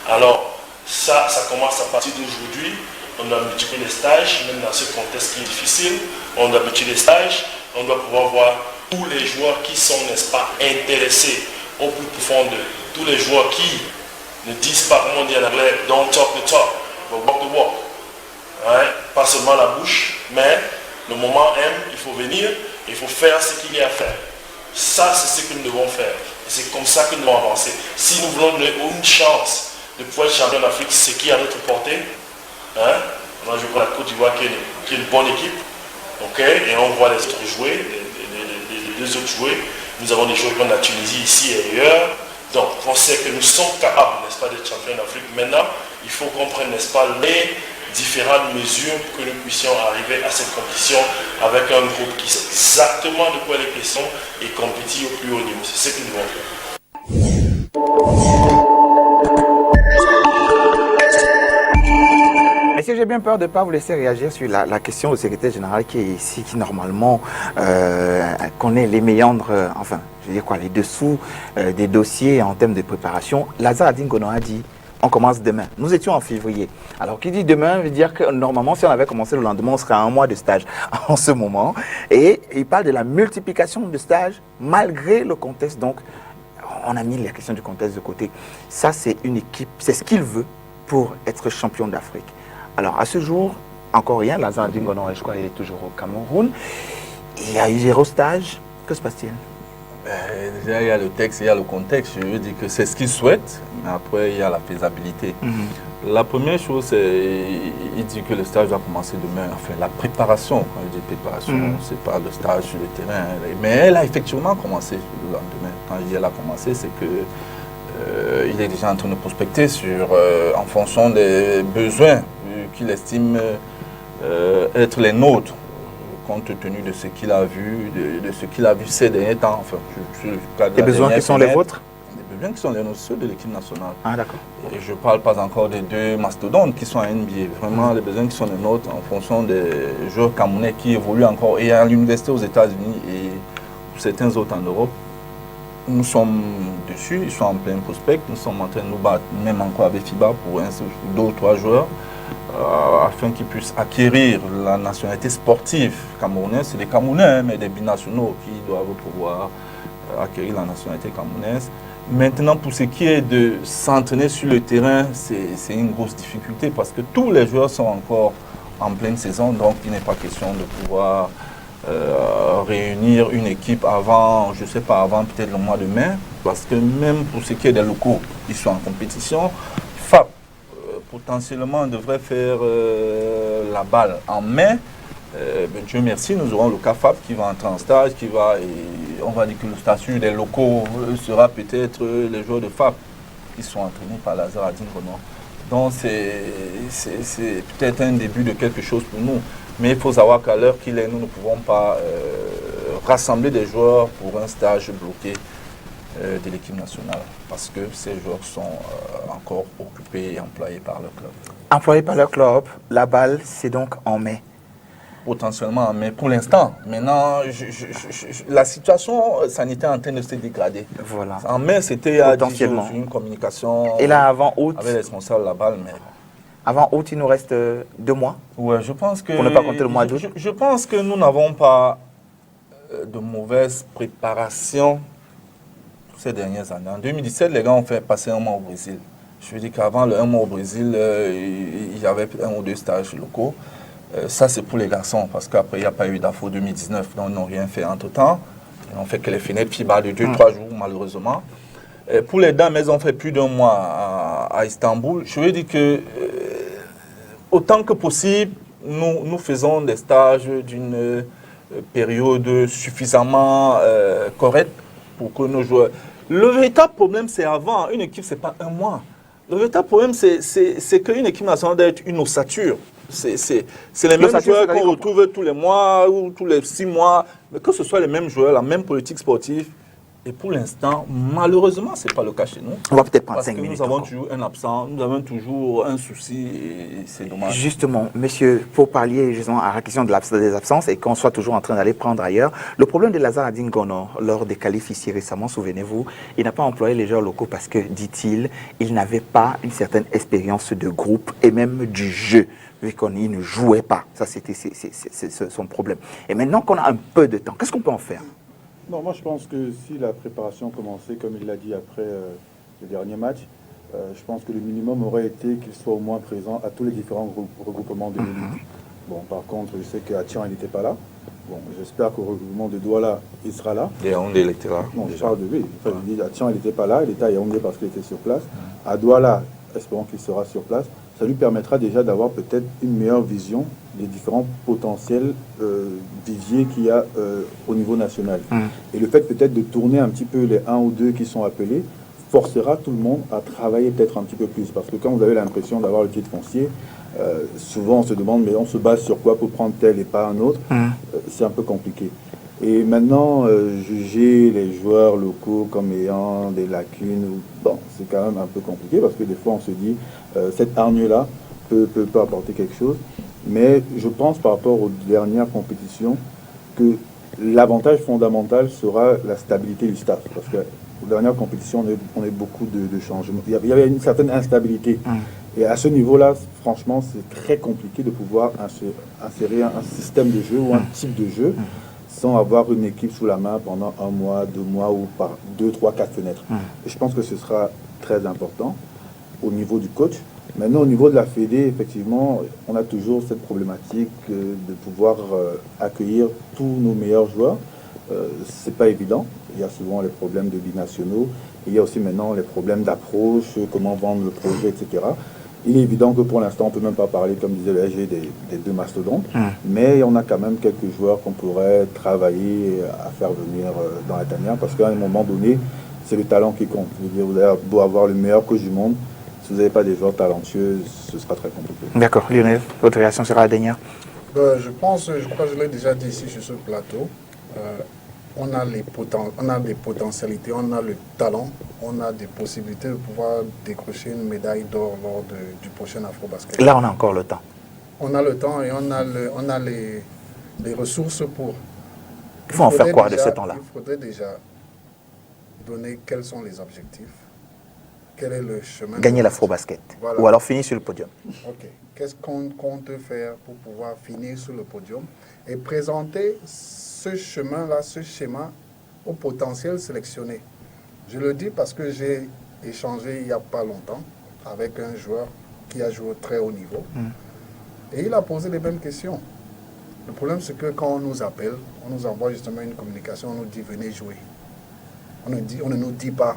Alors, ça commence à partir d'aujourd'hui. On doit multiplier les stages, même dans ce contexte qui est difficile. On doit multiplier les stages. On doit pouvoir voir tous les joueurs qui sont, n'est-ce pas, intéressés au plus profond d'eux. Tous les joueurs qui ne disent pas, comme on dit en anglais, don't talk the talk, but walk the walk. Ouais? Pas seulement la bouche, mais le moment M, il faut venir, il faut faire ce qu'il y a à faire. Ça, c'est ce que nous devons faire. Et c'est comme ça que nous devons avancer. Si nous voulons une chance de pouvoir être champion d'Afrique, c'est qui est à notre portée. Hein? Moi, je vois la Côte d'Ivoire qui est une bonne équipe. Okay? Et on voit les autres jouer, les deux autres jouer. Nous avons des joueurs comme la Tunisie ici et ailleurs. Donc, on sait que nous sommes capables, n'est-ce pas, d'être champions d'Afrique. Maintenant, il faut qu'on prenne, n'est-ce pas, les différentes mesures pour que nous puissions arriver à cette compétition avec un groupe qui sait exactement de quoi il est question et compétit au plus haut niveau. C'est ce que nous devons faire. Messieurs, j'ai bien peur de ne pas vous laisser réagir sur la question du secrétaire général qui est ici, qui normalement connaît les méandres, enfin, je veux dire quoi, les dessous des dossiers en termes de préparation. Lazare Dingono a dit, on commence demain. Nous étions en février. Alors, qui dit demain veut dire que normalement, si on avait commencé le lendemain, on serait à 1 mois de stage en ce moment. Et il parle de la multiplication de stages malgré le contexte. Donc, on a mis la question du contexte de côté. Ça, c'est une équipe, c'est ce qu'il veut pour être champion d'Afrique. Alors, à ce jour, encore rien. Lazare Dingono, je crois, il est toujours au Cameroun. Il y a eu 0 stage. Que se passe-t-il? Déjà, il y a le texte, il y a le contexte. Je veux dire que c'est ce qu'il souhaite, mais après, il y a la faisabilité. La première chose, c'est il dit que le stage va commencer demain. Enfin, la préparation, quand je dis préparation, c'est pas le stage sur le terrain. Mais elle a effectivement commencé le lendemain. Quand je dis elle a commencé, c'est que il est déjà en train de prospecter en fonction des besoins qu'il estime être les nôtres, compte tenu de ce qu'il a vu, de ce qu'il a vu ces derniers temps. Enfin, les besoins qui sont les vôtres? Les besoins qui sont les nôtres, ceux de l'équipe nationale. Ah, d'accord. Et je ne parle pas encore des 2 mastodontes qui sont à NBA. Vraiment, les besoins qui sont les nôtres en fonction des joueurs camerounais qui évoluent encore et à l'université aux États-Unis et certains autres en Europe. Nous sommes dessus, ils sont en plein prospect. Nous sommes en train de nous battre, même encore avec FIBA, pour 2 ou 3 joueurs. Afin qu'ils puissent acquérir la nationalité sportive camerounaise. C'est des Camerounais, mais des binationaux qui doivent pouvoir acquérir la nationalité camerounaise. Maintenant, pour ce qui est de s'entraîner sur le terrain, c'est une grosse difficulté parce que tous les joueurs sont encore en pleine saison, donc il n'est pas question de pouvoir réunir une équipe avant, je ne sais pas, avant peut-être le mois de mai. parce que même pour ce qui est des locaux, ils sont en compétition. FAP, potentiellement, devrait faire la balle en mai. Dieu merci, nous aurons le CAFAP qui va entrer en stage, et on va dire que le statut des locaux sera peut-être les joueurs de FAP qui sont entraînés par Lazare Adine Renaud. Donc c'est peut-être un début de quelque chose pour nous. Mais il faut savoir qu'à l'heure qu'il est, nous ne pouvons pas rassembler des joueurs pour un stage bloqué de l'équipe nationale. Parce que ces joueurs sont encore occupés et employés par leur club. Employés par leur club, la balle, c'est donc en mai. Potentiellement, mais pour l'instant, maintenant, la situation sanitaire est en train de se dégrader. Voilà. En mai, c'était à 10 jours, une communication. Et là, avant août, avec les responsables de la balle, mais... Avant août, il nous reste 2 mois. Ouais, je pense que... Pour ne pas compter le mois d'août. Je pense que nous n'avons pas de mauvaise préparation ces dernières années. En 2017, les gars ont fait passer un mois au Brésil. Je veux dire qu'avant le 1 mois au Brésil, il y avait 1 ou 2 stages locaux. Ça, c'est pour les garçons, parce qu'après, il n'y a pas eu d'AFO 2019, donc ils n'ont rien fait entre-temps. Ils n'ont fait que les fenêtres FIBA de 2-3 jours, malheureusement. Pour les dames, elles ont fait plus d'1 mois à Istanbul. Je veux dire que, autant que possible, nous faisons des stages d'une période suffisamment correcte pour que nos joueurs... Le véritable problème, c'est avant. Une équipe, ce n'est pas 1 mois. Le véritable problème, c'est qu'une équipe nationale doit être une ossature. C'est les mêmes joueurs qu'on retrouve tous les mois ou tous les 6 mois. Mais que ce soit les mêmes joueurs, la même politique sportive. Et pour l'instant, malheureusement, ce n'est pas le cas chez nous. On va peut-être prendre 5 minutes. Nous avons toujours un absent, nous avons toujours un souci et c'est dommage. Justement, monsieur, pour parler justement à la question de des absences et qu'on soit toujours en train d'aller prendre ailleurs, le problème de Lazare Adine Renaud, lors des qualifs ici récemment, souvenez-vous, il n'a pas employé les joueurs locaux parce que, dit-il, il n'avait pas une certaine expérience de groupe et même du jeu, vu qu'il ne jouait pas. Ça, c'était son problème. Et maintenant qu'on a un peu de temps, qu'est-ce qu'on peut en faire? Non, moi je pense que si la préparation commençait, comme il l'a dit après le dernier match, je pense que le minimum aurait été qu'il soit au moins présent à tous les différents regroupements de l'élite. Bon, par contre, je sais qu'à Tian, il n'était pas là. Bon, j'espère qu'au regroupement de Douala, il sera là. Et Yaoundé, il était là. Non, je parle de lui. Enfin, je dis, à Tian, il n'était pas là, il était à Yaoundé parce qu'il était sur place. À Douala, espérons qu'il sera sur place. Ça lui permettra déjà d'avoir peut-être une meilleure vision des différents potentiels viviers qu'il y a au niveau national. Et le fait peut-être de tourner un petit peu les 1 ou 2 qui sont appelés forcera tout le monde à travailler peut-être un petit peu plus. Parce que quand vous avez l'impression d'avoir le titre foncier, souvent on se demande mais on se base sur quoi pour prendre tel et pas un autre. C'est un peu compliqué. Et maintenant, juger les joueurs locaux comme ayant des lacunes, bon, c'est quand même un peu compliqué parce que des fois on se dit cette hargne-là peut apporter quelque chose. Mais je pense par rapport aux dernières compétitions que l'avantage fondamental sera la stabilité du staff. Parce qu'aux dernières compétitions, on a eu beaucoup de changements. Il y avait une certaine instabilité. Et à ce niveau-là, franchement, c'est très compliqué de pouvoir insérer un système de jeu ou un type de jeu sans avoir une équipe sous la main pendant 1 mois, 2 mois ou par 2, 3, 4 fenêtres. Et je pense que ce sera très important au niveau du coach. Maintenant, au niveau de la Fédé, effectivement, on a toujours cette problématique de pouvoir accueillir tous nos meilleurs joueurs. C'est pas évident. Il y a souvent les problèmes de binationaux. Il y a aussi maintenant les problèmes d'approche, comment vendre le projet, etc. Il est évident que pour l'instant, on ne peut même pas parler, comme disait le SG, des 2 mastodontes. Mais on a quand même quelques joueurs qu'on pourrait travailler à faire venir dans la tanière. Parce qu'à un moment donné, c'est le talent qui compte. Je veux dire, vous avez beau avoir le meilleur coach du monde. Si vous n'avez pas des joueurs talentueux, ce sera très compliqué. D'accord. Lionel, votre réaction sera la dernière. Je crois que je l'ai déjà dit ici sur ce plateau. On a des potentialités, on a le talent, on a des possibilités de pouvoir décrocher une médaille d'or lors du prochain Afrobasket. Là, on a encore le temps. On a le temps et on a les ressources pour. Il faut en faire quoi de ce temps-là? Il faudrait déjà donner quels sont les objectifs, quel est le chemin. Gagner l'Afrobasket. Voilà. Ou alors finir sur le podium. Ok. Qu'est-ce qu'on compte faire pour pouvoir finir sur le podium et présenter ce chemin-là, ce schéma au potentiel sélectionné. Je le dis parce que j'ai échangé il n'y a pas longtemps avec un joueur qui a joué au très haut niveau et il a posé les mêmes questions. Le problème, c'est que quand on nous appelle, on nous envoie justement une communication, on nous dit venez jouer. on ne nous dit pas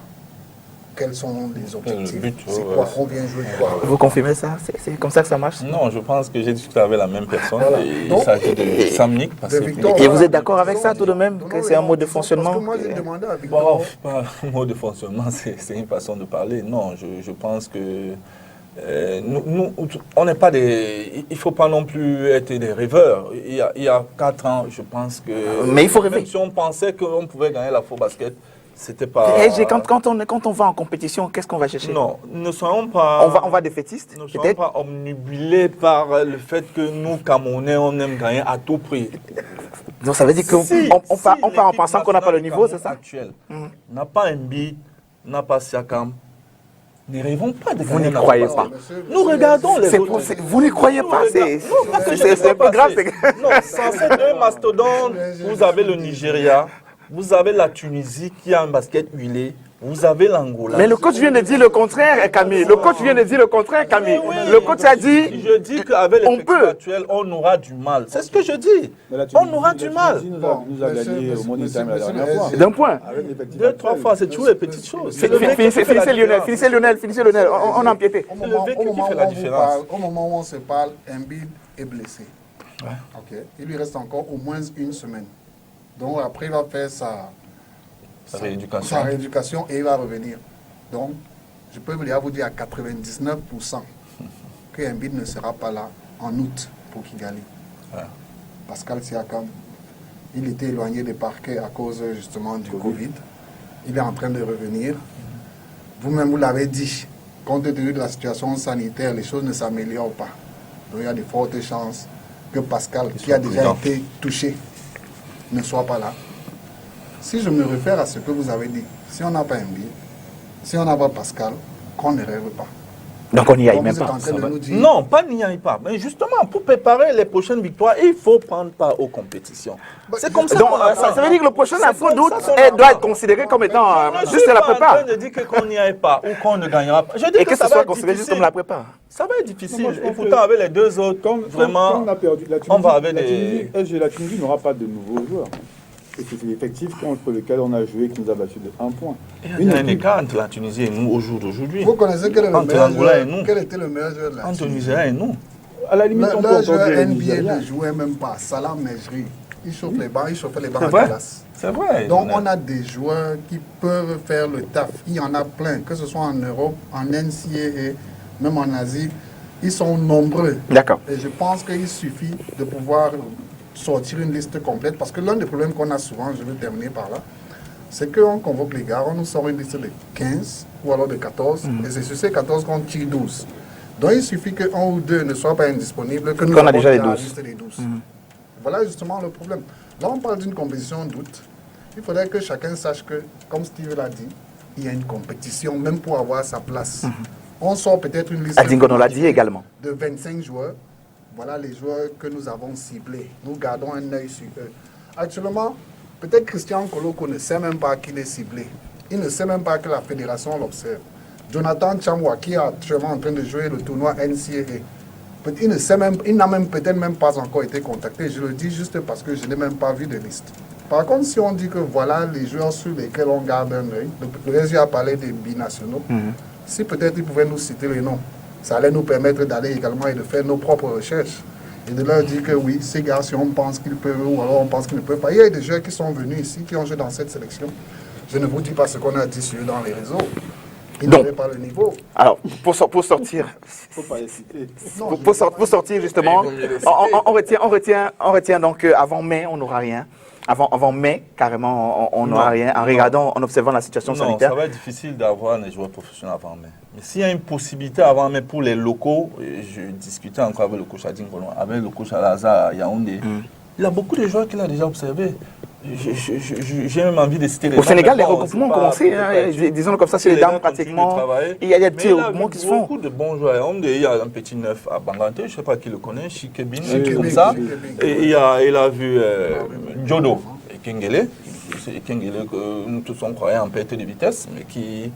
quels sont les objectifs, c'est quoi, on vient jouer quoi. Vous confirmez ça? C'est comme ça que ça marche? Non, je pense que j'ai discuté avec la même personne. Voilà. Il s'agit de Samnik. Et vous êtes d'accord avec ça tout de même, que c'est un mode de fonctionnement? Parce que moi, j'ai demandé à Victor. Pas un mode de fonctionnement, c'est une façon de parler. Non, je pense que nous, on n'est pas des... Il ne faut pas non plus être des rêveurs. Il y a 4 ans, je pense que... Mais il faut rêver. Même si on pensait qu'on pouvait gagner la Faux Basket, c'était pas... Quand on va en compétition, qu'est-ce qu'on va chercher? Non, ne soyons pas... On va défaitiste, ne soyons pas omnibulés par le fait que nous, Camerounais, on aime gagner à tout prix. Donc ça veut dire qu'on part en pensant qu'on n'a pas le niveau, c'est ça? Actuel n'a pas un beat, n'a pas Siakam. Ne rêvons pas de Vous gagner n'y la croyez Faux pas. Basket. Nous regardons les autres. Vous n'y croyez pas, c'est un peu grave. Non, sans ces deux mastodontes, vous avez le Nigeria, vous avez la Tunisie qui a un basket huilé, vous avez l'Angola. Mais le coach vient de dire le contraire, Camille. Le coach vient de dire le contraire, Camille. Le coach a dit... Je dis qu'avec l'effectif actuel, on aura du mal. C'est ce que je dis. On aura du mal. Nous a gagné au Money Time la dernière fois. D'un point. 2, 3 fois, c'est toujours les petites choses. Finissez Lionel, on a empiété. Au moment où on se parle, Embiid est blessé. Okay. Il lui reste encore au moins une semaine. Donc après, il va faire sa rééducation et il va revenir. Donc, je peux vous dire à 99% que Embiid ne sera pas là en août pour Kigali. Ouais. Pascal Siakam, il était éloigné des parquets à cause justement du Covid. Il est en train de revenir. Vous-même, vous l'avez dit, compte tenu de la situation sanitaire, les choses ne s'améliorent pas. Donc il y a de fortes chances que Pascal, qui a déjà été touché, ne soit pas là. Si je me réfère à ce que vous avez dit, si on n'a pas Embiid, si on n'a pas Pascal, qu'on ne rêve pas. Donc on n'y aille même pas. Non, pas n'y aille pas. Mais justement, pour préparer les prochaines victoires, il faut prendre part aux compétitions. C'est comme ça. Donc, ça veut dire que le prochain afro d'août doit être considéré comme étant juste la prépa. Je ne suis pas en train de dire qu'on n'y aille pas ou qu'on ne gagnera pas. Je dis et que ça soit considéré juste comme la prépa. Ça va être difficile. Et pourtant, avec les deux autres, vraiment, on va avec des... La Tunisie n'aura pas de nouveaux joueurs. Et c'est l'effectif contre lequel on a joué qui nous a battu de 1 point. Il y a un écart entre la Tunisie et nous au jour d'aujourd'hui. Vous connaissez quel était le meilleur joueur de la Tunisie? Entre Nigeria et nous. À la limite, on peut le joueur NBA ne jouait même pas. Salah Mejri. Il chauffe les bancs, il chauffait les bancs à glace. C'est vrai. Donc on a des joueurs qui peuvent faire le taf. Il y en a plein, que ce soit en Europe, en NCAA, même en Asie. Ils sont nombreux. D'accord. Et je pense qu'il suffit de pouvoir sortir une liste complète, parce que l'un des problèmes qu'on a souvent, je vais terminer par là, c'est qu'on convoque les gars, on nous sort une liste de 15 ou alors de 14, et c'est sur ces 14 qu'on tire 12. Donc il suffit que 1 ou 2 ne soient pas indisponibles, que nous avons déjà la liste des 12. Voilà justement le problème. Là on parle d'une compétition d'août, il faudrait que chacun sache que, comme Steve l'a dit, il y a une compétition, même pour avoir sa place. On sort peut-être une liste de 25 joueurs. Voilà les joueurs que nous avons ciblés. Nous gardons un œil sur eux. Actuellement, peut-être Christian Koloko ne sait même pas qu'il est ciblé. Il ne sait même pas que la fédération l'observe. Jonathan Chamwa, qui est actuellement en train de jouer le tournoi NCAA, il n'a même peut-être même pas encore été contacté. Je le dis juste parce que je n'ai même pas vu de liste. Par contre, si on dit que voilà les joueurs sur lesquels on garde un œil, le réseau a parlé des binationaux, si peut-être ils pouvaient nous citer les noms, ça allait nous permettre d'aller également et de faire nos propres recherches. Et de leur dire que oui, ces gars, si on pense qu'ils peuvent ou alors on pense qu'ils ne peuvent pas. Il y a des joueurs qui sont venus ici, qui ont joué dans cette sélection. Je ne vous dis pas ce qu'on a dit sur eux dans les réseaux. Ils n'avaient pas le niveau. Alors, pour sortir... Faut pas hésiter. Pour sortir justement, on retient donc avant mai, on n'aura rien. Avant mai, carrément, on n'aura rien. En regardant, en observant la situation sanitaire. Ça va être difficile d'avoir les joueurs professionnels avant mai. Mais s'il y a une possibilité avant mai pour les locaux, je discutais encore avec le coach Adin Colon, avec le coach Alaza à Yaoundé. Il y a beaucoup de joueurs qu'il a déjà observés. J'ai même envie de citer les Au Sénégal, les regroupements ont commencé, disons comme ça, c'est les dames pratiquement. Il y a des petits regroupements qui se font. Beaucoup de bons joueurs. Il y a un petit neuf à Bangante, je ne sais pas qui le connaît, Chikebin, comme ça. Et il a vu Jodo et Kengele. Kengele, que nous tous on croyait en perte de vitesse, mais qui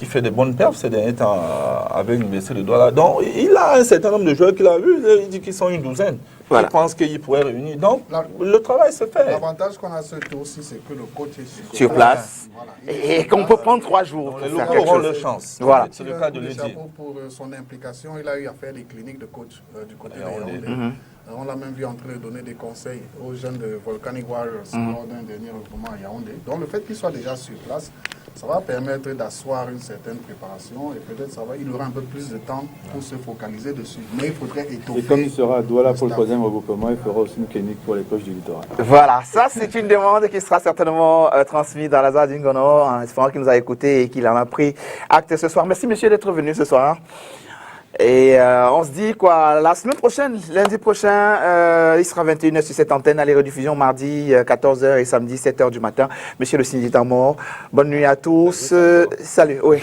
fait des bonnes perfs ces derniers temps avec l'Université de Douala. Donc il a un certain nombre de joueurs qu'il a vus, il dit qu'ils sont une douzaine. Voilà. il pense qu'il pourrait réunir. Donc, le travail se fait. L'avantage qu'on a ce tour-ci, c'est que le coach est sur place. Voilà. Et qu'on peut prendre 3 jours. Donc, pour les faire locaux quelque auront chose. leur chance. Voilà. C'est le cas de le dire. Pour son implication, il a eu à faire des cliniques de coach du côté de Yaoundé. Yaoundé. On l'a même vu en train de donner des conseils aux jeunes de Volcanic Warriors lors d'un dernier regroupement à Yaoundé. Donc le fait qu'il soit déjà sur place, ça va permettre d'asseoir une certaine préparation et peut-être il aura un peu plus de temps pour se focaliser dessus. Mais il faudrait étoffer. Et comme il sera à Douala pour le 3e regroupement, il fera aussi une clinique pour les coachs du littoral. Voilà, ça c'est une demande qui sera certainement transmise dans la ZAD d'Ingono en espérant qu'il nous a écoutés et qu'il en a pris acte ce soir. Merci monsieur d'être venu ce soir. Et on se dit quoi, la semaine prochaine, lundi prochain, il sera 21h sur cette antenne, à les rediffusions mardi 14h et samedi 7h du matin. Monsieur le syndicat mort, bonne nuit à tous. Salut, oui.